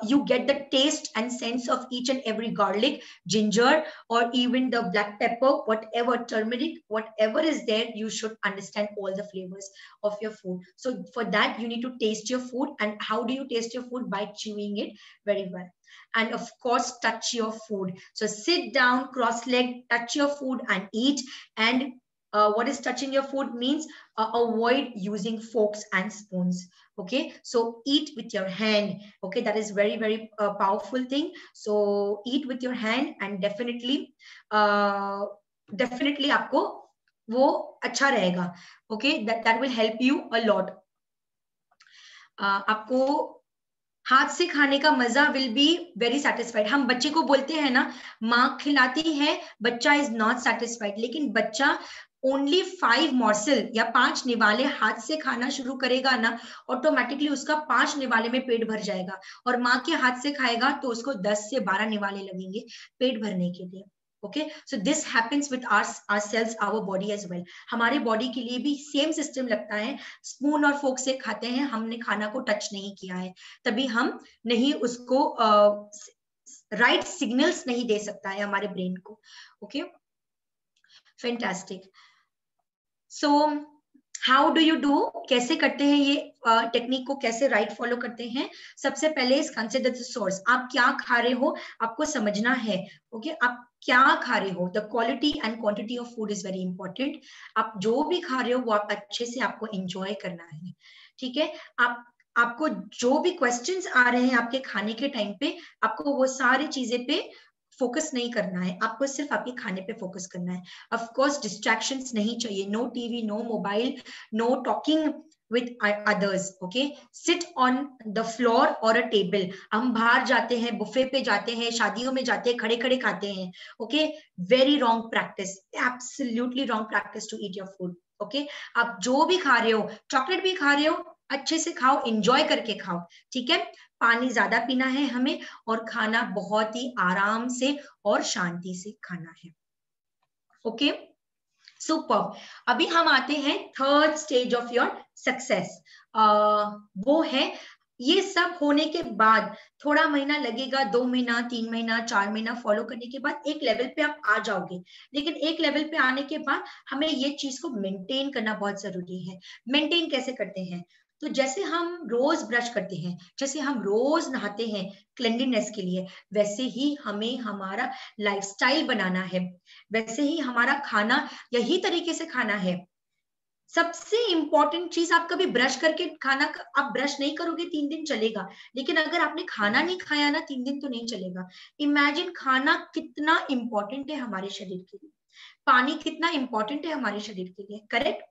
you get the taste and sense of each and every garlic, ginger, or even the black pepper, whatever, turmeric, whatever is there, you should understand all the flavors of your food. So for that, you need to taste your food. And how do you taste your food? By chewing it very well. And of course, touch your food. So sit down, cross-legged, touch your food and eat. And what is touching your food means? Avoid using forks and spoons. Okay, so eat with your hand. Okay, that is very, very powerful thing. So eat with your hand, and definitely आपको वो अच्छा रहेगा. Okay, that will help you a lot. आपको हाथ से खाने का मजा विल बी वेरी सेटिस्फाइड. हम बच्चे को बोलते हैं ना, माँ खिलाती है, बच्चा इज नॉट सेटिस्फाइड. लेकिन बच्चा ओनली 5 मॉर्सल या 5 निवाले हाथ से खाना शुरू करेगा ना, ऑटोमेटिकली उसका 5 निवाले में पेट भर जाएगा. और माँ के हाथ से खाएगा तो उसको 10 से 12 निवाले लगेंगे पेट भरने के लिए. Okay, so this happens with ourselves, our body as well. हमारे बॉडी के लिए भी सेम सिस्टम लगता है. स्पून और फोक से खाते हैं, हमने खाना को टच नहीं किया है, तभी हम नहीं उसको राइट सिग्नल्स नहीं दे सकता है हमारे ब्रेन को. Okay, fantastic. So how do you do, कैसे करते हैं ये टेक्निक को, कैसे राइट फॉलो करते हैं? सबसे पहले इज कंसिडर द सोर्स. आप क्या खा रहे हो आपको समझना है. ओके, आप क्या खा रहे हो. The quality and quantity of food is very important. आप जो भी खा रहे हो वो आप अच्छे से आपको एंजॉय करना है. ठीक है, आपको जो भी क्वेश्चंस आ रहे हैं आपके खाने के टाइम पे, आपको वो सारी चीजें पे फोकस नहीं करना है. आपको सिर्फ आपके खाने पे फोकस करना है. ऑफ कोर्स डिस्ट्रैक्शंस नहीं चाहिए. No TV, no mobile, no talking with others. Okay, sit on the floor or a table. हम बाहर जाते हैं, बुफे पे जाते हैं, शादियों में जाते हैं, खड़े खड़े खाते हैं. Okay, very wrong practice, absolutely wrong practice to eat your food. Okay, आप जो भी खा रहे हो, चॉकलेट भी खा रहे हो, अच्छे से खाओ, एंजॉय करके खाओ. ठीक है, पानी ज्यादा पीना है हमें, और खाना बहुत ही आराम से और शांति से खाना है. Okay, super. अभी हम आते हैं third stage of your success. वो है, ये सब होने के बाद थोड़ा महीना लगेगा, 2 महीना, 3 महीना, 4 महीना फॉलो करने के बाद एक लेवल पे आप आ जाओगे. लेकिन एक लेवल पे आने के बाद हमें ये चीज को मेंटेन करना बहुत जरूरी है. मेंटेन कैसे करते हैं? तो जैसे हम रोज ब्रश करते हैं, जैसे हम रोज नहाते हैं क्लेanलीनेस के लिए, वैसे ही हमें हमारा लाइफस्टाइल बनाना है. वैसे ही हमारा खाना यही तरीके से खाना है. सबसे इंपॉर्टेंट चीज, आप कभी ब्रश करके खाना, आप ब्रश नहीं करोगे 3 दिन चलेगा, लेकिन अगर आपने खाना नहीं खाया ना 3 दिन तो नहीं चलेगा. इमेजिन खाना कितना इंपॉर्टेंट है हमारे शरीर के लिए, पानी कितना इंपॉर्टेंट है हमारे शरीर के लिए. करेक्ट?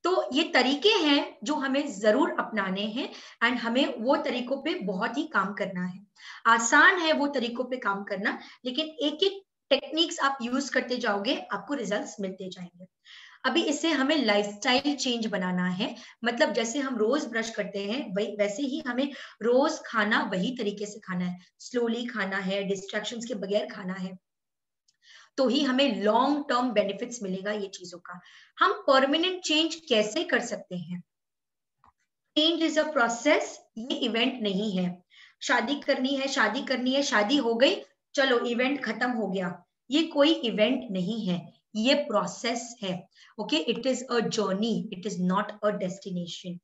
तो ये तरीके हैं जो हमें जरूर अपनाने हैं, एंड हमें वो तरीकों पे बहुत ही काम करना है. आसान है वो तरीकों पे काम करना, लेकिन एक एक टेक्निक्स आप यूज करते जाओगे, आपको रिजल्ट्स मिलते जाएंगे. अभी इससे हमें लाइफस्टाइल चेंज बनाना है. मतलब जैसे हम रोज ब्रश करते हैं वैसे ही हमें रोज खाना वही तरीके से खाना है. स्लोली खाना है, डिस्ट्रैक्शंस के बगैर खाना है, तो ही हमें लॉन्ग टर्म बेनिफिट्स मिलेगा ये चीजों का. हम परमानेंट चेंज कैसे कर सकते हैं? चेंज इज अ प्रोसेस, ये इवेंट नहीं है. शादी करनी है, शादी करनी है, शादी हो गई, चलो इवेंट खत्म हो गया. ये कोई इवेंट नहीं है, ये प्रोसेस है. Okay, it is a journey, it is not a destination.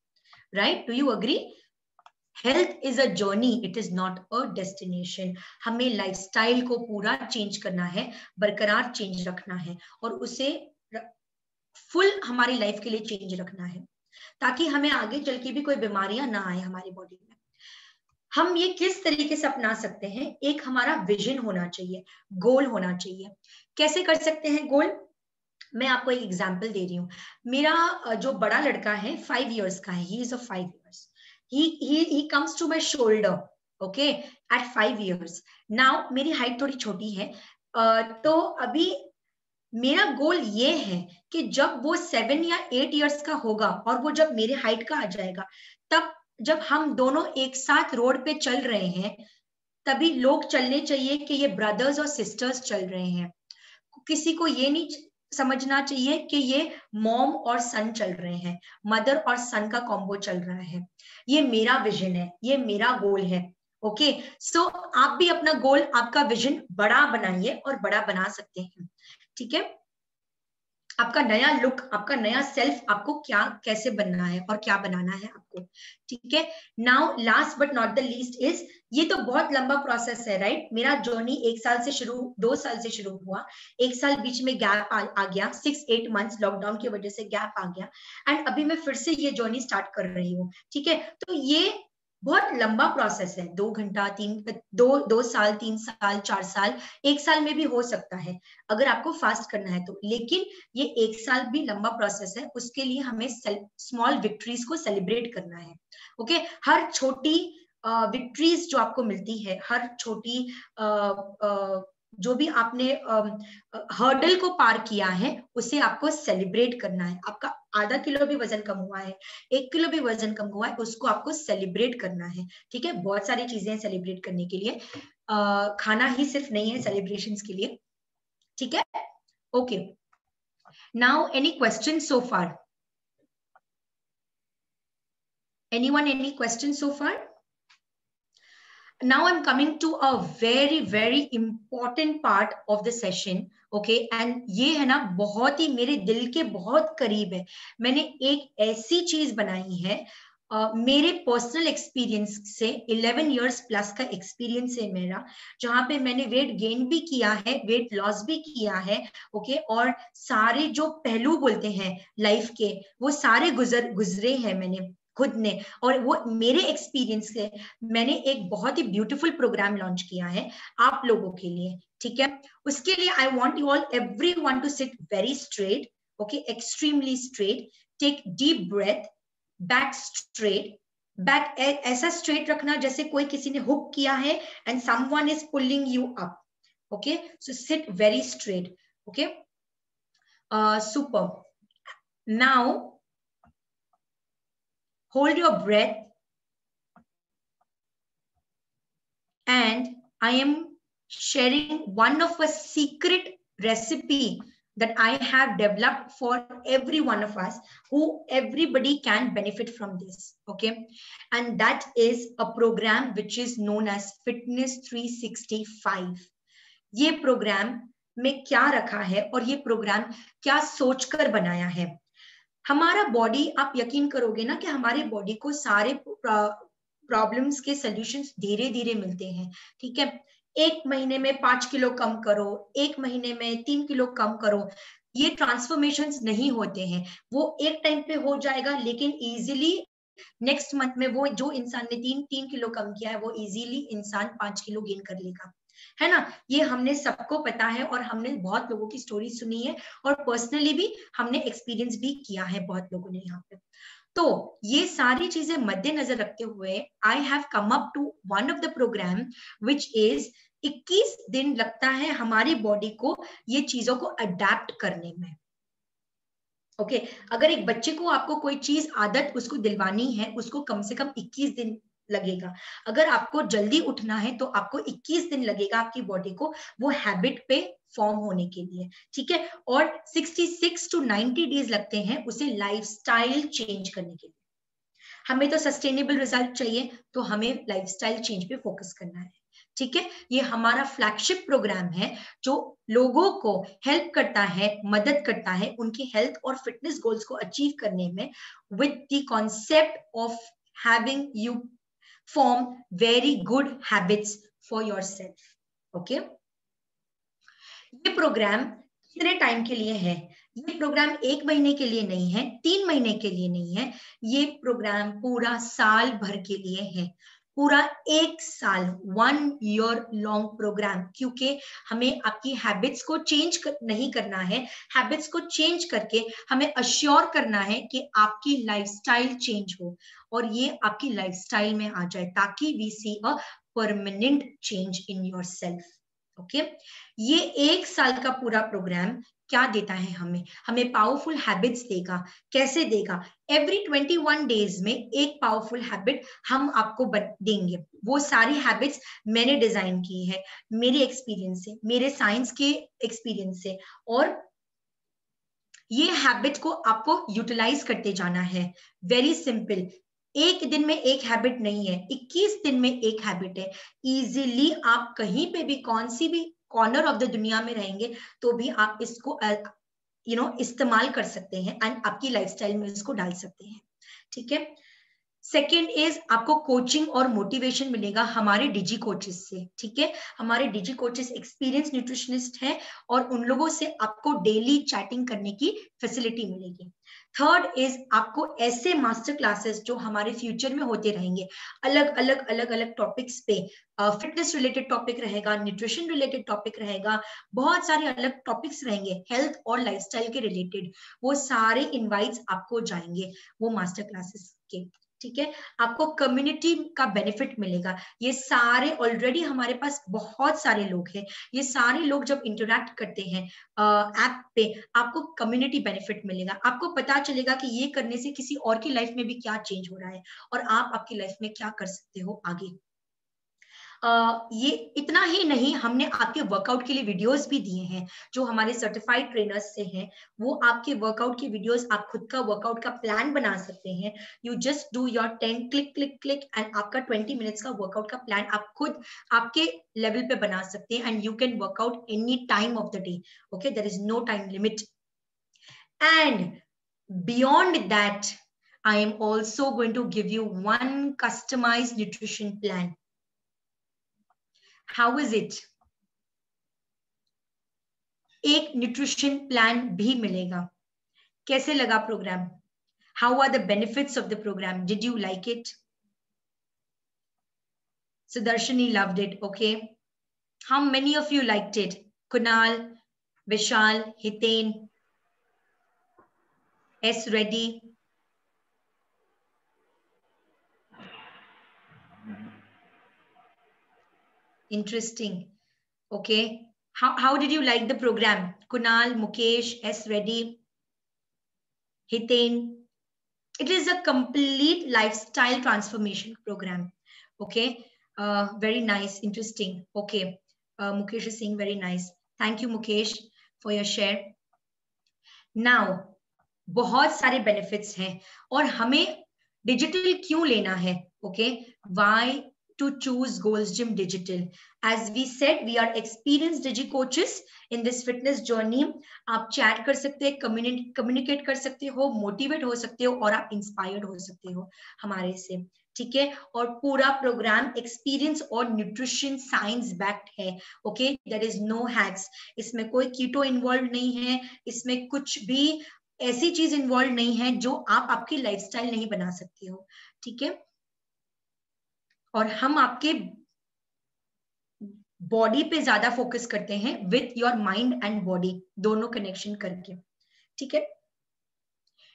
Right? Do you agree? Health is a journey, it is not a destination. हमें लाइफस्टाइल को पूरा चेंज करना है, बरकरार चेंज रखना है, और उसे फुल हमारी लाइफ के लिए चेंज रखना है, ताकि हमें आगे चल के भी कोई बीमारियां ना आए हमारी बॉडी में. हम ये किस तरीके से अपना सकते हैं? एक हमारा विजन होना चाहिए, गोल होना चाहिए. कैसे कर सकते हैं गोल? मैं आपको एक एग्जांपल दे रही हूँ. मेरा जो बड़ा लड़का है 5 इयर्स का है, he is a 5 years. he comes to my shoulder, okay, at 5 years. now मेरी हाइट थोड़ी छोटी है, तो अभी मेरा गोल ये है कि जब वो 7 या 8 इयर्स का होगा, और वो जब मेरे हाइट का आ जाएगा, तब जब हम दोनों एक साथ रोड पे चल रहे हैं, तभी लोग चलने चाहिए कि ये ब्रदर्स और सिस्टर्स चल रहे हैं. किसी को ये नहीं समझना चाहिए कि ये मॉम और सन चल रहे हैं, मदर और सन का कॉम्बो चल रहा है. ये मेरा विजन है, ये मेरा गोल है. ओके, सो आप भी अपना गोल, आपका विजन बड़ा बनाइए और बड़ा बना सकते हैं, ठीक है। आपका नया लुक, आपका नया सेल्फ, आपको क्या कैसे बनना है और क्या बनाना है आपको, ठीक है। Now last but not the least is, ये तो बहुत लंबा प्रोसेस है, राइट। मेरा जर्नी 1 साल से शुरू, 2 साल से शुरू हुआ, 1 साल बीच में गैप आ गया, 6-8 मंथ्स लॉकडाउन की वजह से गैप आ गया, एंड अभी मैं फिर से ये जर्नी स्टार्ट कर रही हूँ, ठीक है। तो ये बहुत लंबा प्रोसेस है, 2 घंटा, 2 साल, 3 साल, 4 साल, 1 साल में भी हो सकता है अगर आपको फास्ट करना है तो, लेकिन ये 1 साल भी लंबा प्रोसेस है, उसके लिए हमें स्मॉल विक्ट्रीज को सेलिब्रेट करना है, ओके। हर छोटी विक्ट्रीज जो आपको मिलती है, हर छोटी जो भी आपने हर्डल को पार किया है, उसे आपको सेलिब्रेट करना है। आपका आधा किलो भी वजन कम हुआ है, 1 किलो भी वजन कम हुआ है, उसको आपको सेलिब्रेट करना है, ठीक है। बहुत सारी चीजें सेलिब्रेट करने के लिए, खाना ही सिर्फ नहीं है सेलिब्रेशंस के लिए, ठीक है। Okay, now any question so far? Anyone, any questions so far? Now I'm coming to a very important part of the session, okay, and ये है ना बहुत ही मेरे दिल के बहुत करीब है। मैंने एक ऐसी चीज बनाई है, मेरे पर्सनल एक्सपीरियंस से, 11 इयर्स प्लस का एक्सपीरियंस है मेरा, जहां पे मैंने वेट गेन भी किया है, वेट लॉस भी किया है, ओके, और सारे जो पहलू बोलते हैं लाइफ के, वो सारे गुजरे हैं मैंने खुद ने, और वो मेरे एक्सपीरियंस से मैंने एक बहुत ही ब्यूटीफुल प्रोग्राम लॉन्च किया है आप लोगों के लिए, ठीक है। उसके लिए I want you all, everyone to sit very straight, okay, extremely straight, take deep breath, back straight, back ऐसा स्ट्रेट रखना जैसे कोई किसी ने हुक किया है and someone is pulling you up, okay, so sit very straight, okay, super. Now hold your breath, and I am sharing one of a secret recipe that I have developed for every one of us, who everybody can benefit from this, okay, and that is a program which is known as Fitness 365। ये programme में क्या रखा है और ये programme क्या सोचकर बनाया है। हमारा बॉडी, आप यकीन करोगे ना कि हमारे बॉडी को सारे प्रॉब्लम्स के सॉल्यूशंस धीरे धीरे मिलते हैं, ठीक है। 1 महीने में 5 किलो कम करो, 1 महीने में 3 किलो कम करो, ये ट्रांसफॉर्मेशंस नहीं होते हैं, वो एक टाइम पे हो जाएगा, लेकिन इजीली नेक्स्ट मंथ में वो जो इंसान ने 3 किलो कम किया है, वो इजीली इंसान 5 किलो गेन कर लेगा, है ना। ये हमने सबको पता है और हमने बहुत लोगों की स्टोरी सुनी है, और पर्सनली भी हमने एक्सपीरियंस भी किया है बहुत लोगों ने यहाँ पे। तो ये सारी चीजें मद्देनजर रखते हुए I have come up to one of the program which is 21 दिन लगता है हमारी बॉडी को ये चीजों को अडेप्ट करने में, ओके। अगर एक बच्चे को आपको कोई चीज आदत उसको दिलवानी है, उसको कम से कम 21 दिन लगेगा। अगर आपको जल्दी उठना है तो आपको 21 दिन लगेगा आपकी बॉडी को वो हैबिट पे फॉर्म होने के लिए, ठीक है। और 66 to 90 डेज लगते हैं उसे लाइफस्टाइल चेंज करने के लिए। हमें तो सस्टेनेबल रिजल्ट चाहिए, तो हमें लाइफस्टाइल चेंज पे फोकस करना है, ठीक है। ये हमारा फ्लैगशिप प्रोग्राम है जो लोगों को हेल्प करता है, मदद करता है उनके हेल्थ और फिटनेस गोल्स को अचीव करने में, with the concept of having you form very good habits for yourself, okay। ये प्रोग्राम कितने टाइम के लिए है? ये प्रोग्राम 1 महीने के लिए नहीं है, 3 महीने के लिए नहीं है, ये प्रोग्राम पूरा साल भर के लिए है, पूरा 1 साल, 1 year लॉन्ग प्रोग्राम, क्योंकि हमें आपकी हैबिट्स को चेंज नहीं करना है, हैबिट्स को चेंज करके हमें अश्योर करना है कि आपकी लाइफस्टाइल चेंज हो और ये आपकी लाइफस्टाइल में आ जाए, ताकि we see a permanent change in yourself, okay. ये 1 साल का पूरा प्रोग्राम क्या देता है हमें पावरफुल हैबिट्स देगा। कैसे देगा? एवरी 21 डेज में एक पावरफुल हैबिट हम आपको देंगे। वो सारी हैबिट्स मैंने डिजाइन की है मेरे एक्सपीरियंस से, मेरे साइंस के एक्सपीरियंस से, और ये हैबिट को आपको यूटिलाइज करते जाना है। वेरी सिंपल, एक दिन में एक हैबिट नहीं है, 21 दिन में एक हैबिट है। इजीली आप कहीं पे भी, कौन सी भी कॉर्नर ऑफ द दुनिया में रहेंगे तो भी आप इसको इस्तेमाल कर सकते हैं एंड आपकी लाइफस्टाइल में इसको डाल सकते हैं। ठीक है। सेकेंड इज आपको कोचिंग और मोटिवेशन मिलेगा हमारे डिजी कोचेस से। ठीक है, हमारे डिजी कोचेस एक्सपीरियंस न्यूट्रिशनिस्ट हैं और उन लोगों से आपको डेली चैटिंग करने की फैसिलिटी मिलेगी। थर्ड इज आपको ऐसे मास्टर क्लासेस जो हमारे फ्यूचर में होते रहेंगे, अलग अलग टॉपिक्स पे, फिटनेस रिलेटेड टॉपिक रहेगा, न्यूट्रिशन रिलेटेड टॉपिक रहेगा, बहुत सारे अलग टॉपिक्स रहेंगे हेल्थ और लाइफस्टाइल के रिलेटेड, वो सारे इनवाइट्स आपको जाएंगे वो मास्टर क्लासेस के। ठीक है, आपको कम्युनिटी का बेनिफिट मिलेगा। ये सारे ऑलरेडी हमारे पास बहुत सारे लोग हैं, ये सारे लोग जब इंटरेक्ट करते हैं ऐप पे, आपको कम्युनिटी बेनिफिट मिलेगा। आपको पता चलेगा कि ये करने से किसी और की लाइफ में भी क्या चेंज हो रहा है और आप आपकी लाइफ में क्या कर सकते हो आगे। ये इतना ही नहीं, हमने आपके वर्कआउट के लिए वीडियोस भी दिए हैं जो हमारे सर्टिफाइड ट्रेनर्स से हैं। वो आपके वर्कआउट की वीडियोस, आप खुद का वर्कआउट का प्लान बना सकते हैं। You just do your 10 click click click and आपका 20 मिनट्स का वर्कआउट का प्लान आप खुद आपके लेवल पे बना सकते हैं and you can work out any time of the day. Okay, there is no time limit. And beyond that, I am also going to give you one customized nutrition plan. How is it? एक nutrition plan भी मिलेगा। कैसे लगा programme? How are the benefits of the program? Did you like it? Sudarshini loved it. Okay. How many of you liked it? Kunal, Vishal, Hiten, S. Reddy. Interesting. Okay. How did you like the program? Kunal, Mukesh, S. Reddy, Hiten. It is a complete lifestyle transformation program. Okay. Very nice. Interesting. Okay. Mukesh is saying very nice. Thank you, Mukesh, for your share. Now, बहुत सारे benefits हैं और हमें digital क्यों लेना है? Okay. Why to choose Gold's Gym Digital? As we said, we are experienced digi coaches in this fitness journey. आप chat कर सकते हैं, communicate कर सकते हो, motivate हो सकते हो और आप inspired हो सकते हो हमारे से। ठीक है, और पूरा प्रोग्राम एक्सपीरियंस और न्यूट्रिशन साइंस बैक्ड है। Okay, there is no hacks, इसमें कोई कीटो इन्वॉल्व नहीं है, इसमें कुछ भी ऐसी चीज इन्वॉल्व नहीं है जो आप आपकी लाइफस्टाइल नहीं बना सकते हो। ठीक है, और हम आपके बॉडी पे ज्यादा फोकस करते हैं with your mind and body दोनों कनेक्शन करके। ठीक है,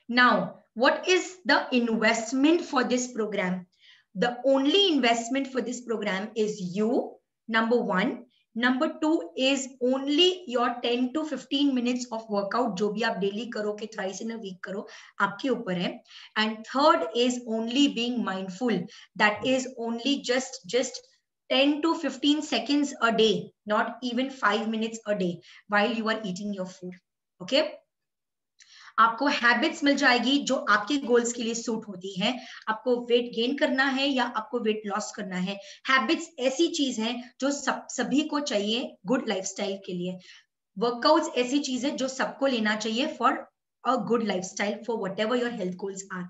now what is the investment for this programme? The only investment for this program is you, number one. Number two is only your 10 to 15 minutes of workout, जो भी आप daily करो कि thrice in a week करो, आपके ऊपर है. And third is only being mindful. That is only just 10 to 15 seconds a day, not even 5 minutes a day while you are eating your food. Okay? आपको habits मिल जाएगी जो आपके goals के लिए सूट होती है। आपको वेट गेन करना है या आपको वेट लॉस करना है, हैबिट्स ऐसी चीज है जो सभी को चाहिए गुड लाइफस्टाइल के लिए। वर्कआउट्स ऐसी चीज है जो सबको लेना चाहिए for a good lifestyle, for whatever your health goals are.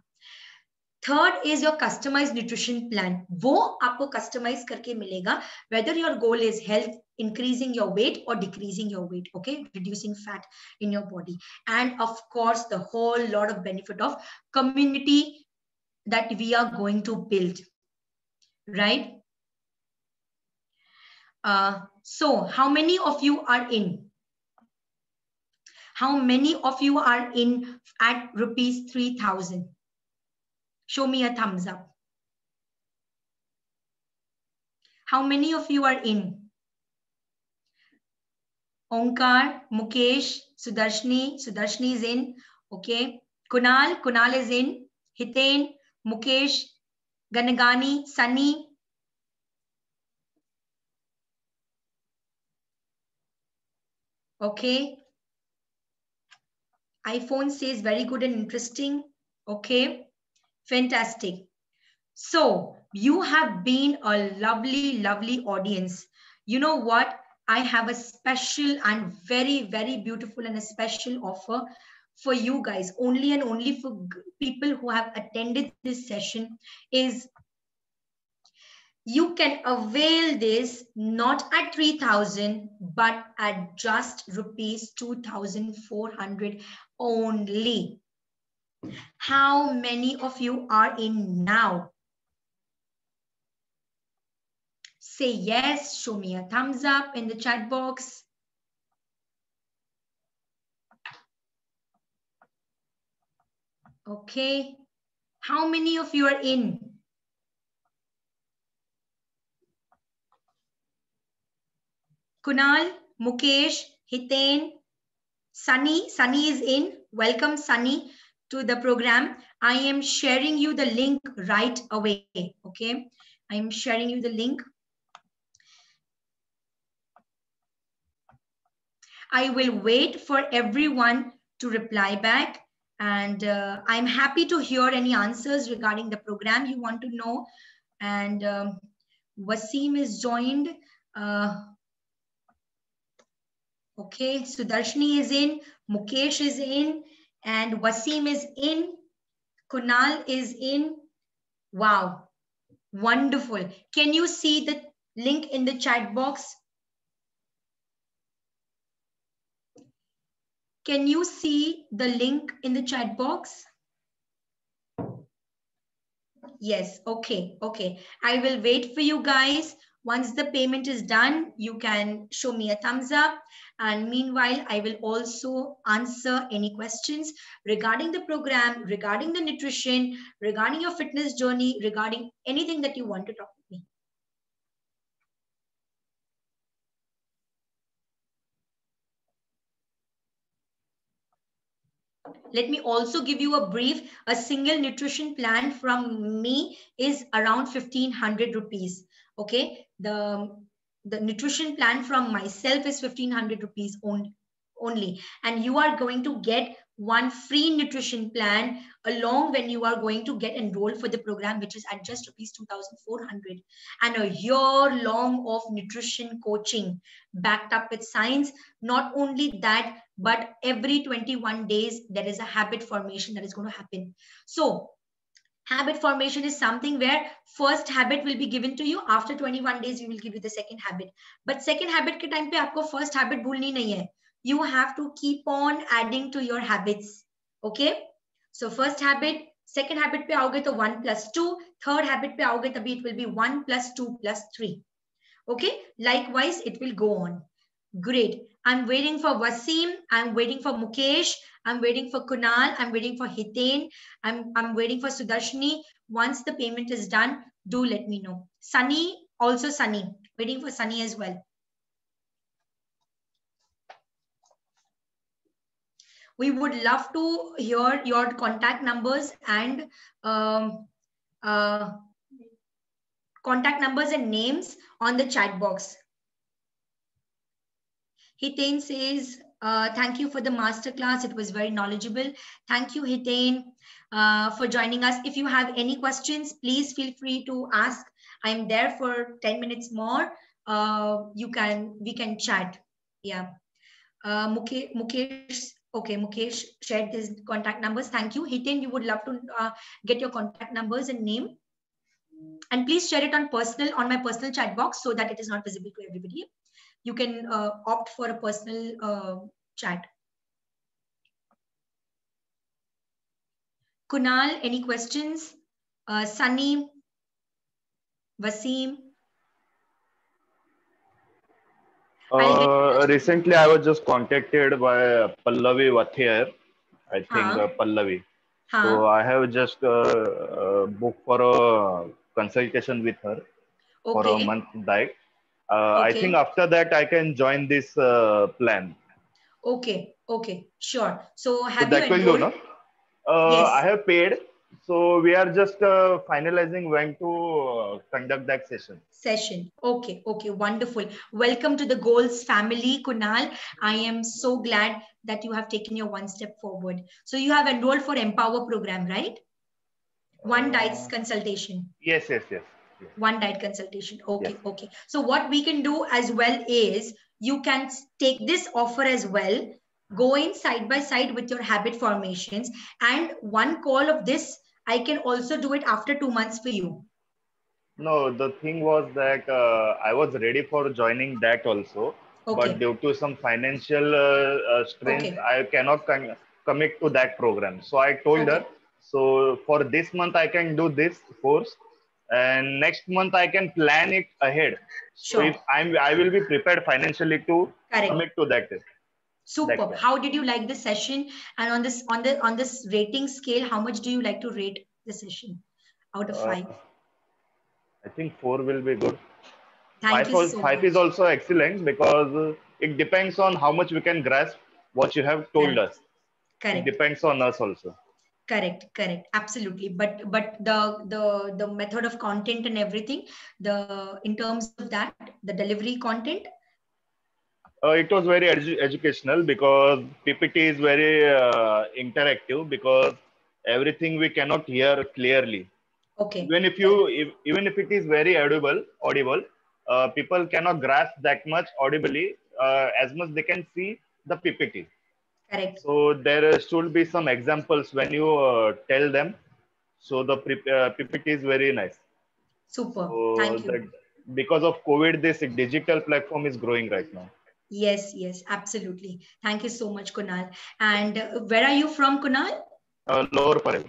Third is your customize nutrition plan, वो आपको कस्टमाइज करके मिलेगा whether your goal is health, increasing your weight or decreasing your weight, okay, reducing fat in your body, and of course the whole lot of benefit of community that we are going to build, right? So how many of you are in? How many of you are in at rupees 3,000? Show me a thumbs up. How many of you are in? Onkar, Mukesh, Sudarshini is in. Okay. Kunal is in. Hiten, Mukesh, Ganagani, Sunny. Okay. iPhone says very good and interesting. Okay. Fantastic. So you have been a lovely, lovely audience. You know what? I have a special and very, very beautiful and a special offer for you guys, only and only for people who have attended this session, is you can avail this not at 3,000, but at just rupees 2,400 only. How many of you are in now? Say yes, show me a thumbs up in the chat box. Okay. How many of you are in? Kunal, Mukesh, Hiten, Sunny. Sunny is in. Welcome, Sunny, to the program. I am sharing you the link right away. Okay. I am sharing you the link. I will wait for everyone to reply back. And I'm happy to hear any answers regarding the program you want to know. And Wasim is joined. Okay, Sudarshini is in, Mukesh is in, and Wasim is in, Kunal is in. Wow, wonderful. Can you see the link in the chat box? Can you see the link in the chat box? Yes, okay, okay. I will wait for you guys. Once the payment is done, you can show me a thumbs up. And meanwhile, I will also answer any questions regarding the program, regarding the nutrition, regarding your fitness journey, regarding anything that you want to talk with me. Let me also give you a brief. A single nutrition plan from me is around 1,500 rupees. Okay. The nutrition plan from myself is 1,500 rupees only. And you are going to get one free nutrition plan along when you are going to get enrolled for the program, which is at just rupees 2,400, and a year long of nutrition coaching backed up with science. Not only that, but every 21 days, there is a habit formation that is going to happen. So habit formation is something where first habit will be given to you. After 21 days, we will give you the second habit. But second habit ke time pe aapko first habit bhulni nahi hai. You have to keep on adding to your habits. Okay. So first habit, second habit pe aoge to 1 plus 2. Third habit pe aoge tabhi it will be 1 plus 2 plus 3. Okay. Likewise, it will go on. Great. I'm waiting for Wasim. I'm waiting for Mukesh. I'm waiting for Kunal. I'm waiting for Hiten. I'm waiting for Sudarshini. Once the payment is done, do let me know. Sunny, also Sunny. Waiting for Sunny as well. We would love to hear your contact numbers and names on the chat box. Hiten says, thank you for the masterclass. It was very knowledgeable. Thank you, Hiten, for joining us. If you have any questions, please feel free to ask. I'm there for 10 minutes more. We can chat. Yeah. Mukesh, okay, Mukesh shared his contact numbers. Thank you. Hiten, we would love to get your contact numbers and name. And please share it on my personal chat box so that it is not visible to everybody. You can opt for a personal chat. Kunal, any questions? Sunny, Wasim? Recently, I was just contacted by Pallavi Wathier. I think Pallavi. So I have just booked for a consultation with her for a month back. I think after that I can join this plan. Okay, okay, sure. So have that you enrolled? Will do, no? Yes. I have paid. So we are just finalizing when to conduct that session. Okay, okay, wonderful. Welcome to the Goals family, Kunal. I am so glad that you have taken your one step forward. So you have enrolled for Empower program, right? One diet consultation. Yes. One diet consultation. Okay, yes. okay. So what we can do as well is you can take this offer as well, go in side by side with your habit formations, and one call of this, I can also do it after 2 months for you. No, the thing was that I was ready for joining that also, Okay. but due to some financial strength, Okay. I cannot commit to that program. So I told Okay. her, so for this month I can do this course, and next month I can plan it ahead. So Sure. if I will be prepared financially to Correct. commit to that. Superb. How did you like the session? And on this rating scale, how much do you like to rate the session out of 5? I think 4 will be good. Thank you so Five much. is also excellent because it depends on how much we can grasp what you have told Correct. us. Correct. It depends on us also. Correct, absolutely. But the method of content and everything, in terms of that, the delivery content. It was very educational because PPT is very interactive because everything we cannot hear clearly. Okay. Even if it is very audible, people cannot grasp that much audibly as much they can see the PPT. Correct. So there should be some examples when you tell them. So the PPT is very nice. Super. So Thank you. Because of COVID, this digital platform is growing right now. Yes, absolutely. Thank you so much, Kunal. And where are you from, Kunal? Lower Parel.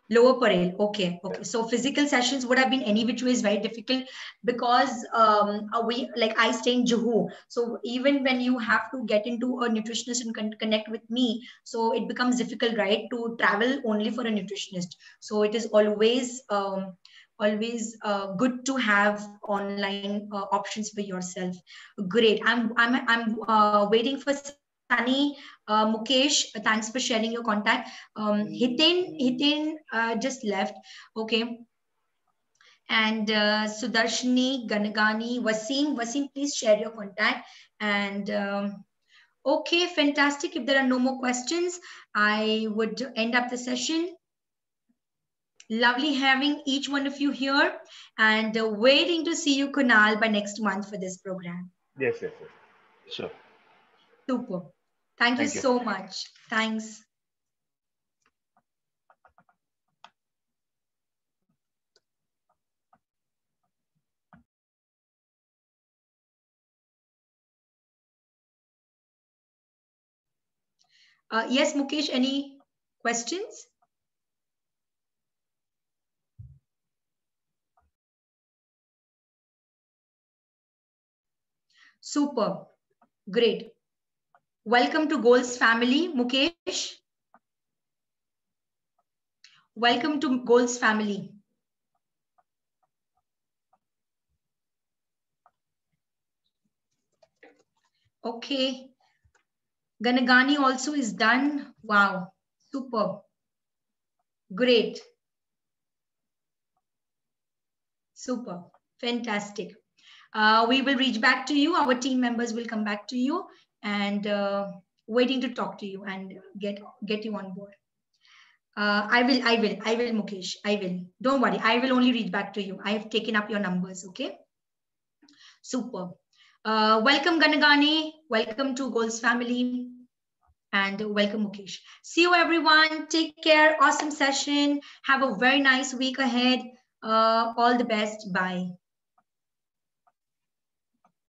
Lower Parel. Okay. So physical sessions would have been any which way is very difficult because I stay in Juhu. So even when you have to get into a nutritionist and connect with me, so it becomes difficult, right, to travel only for a nutritionist. So it is always good to have online options for yourself. Great. I'm waiting for Sunny. Mukesh, thanks for sharing your contact. Hitin just left. Okay. And Sudarshini, Ganagani, Wasim, please share your contact. And okay, fantastic. If there are no more questions, I would end up the session. Lovely having each one of you here, and waiting to see you, Kunal, by next month for this program. Yes. Sure. Super. Thank you so much. Thanks. Yes, Mukesh, any questions? Super. Great. Welcome to Goals family, Mukesh. Welcome to Goals family. Okay. Ganagani also is done. Wow. Super. Great. Super. Fantastic. We will reach back to you. Our team members will come back to you and waiting to talk to you and get you on board. I will, Mukesh. I will. Don't worry. I will only reach back to you. I have taken up your numbers. Okay. Super. Welcome, Ganagani. Welcome to Goals family. And welcome, Mukesh. See you, everyone. Take care. Awesome session. Have a very nice week ahead. All the best. Bye.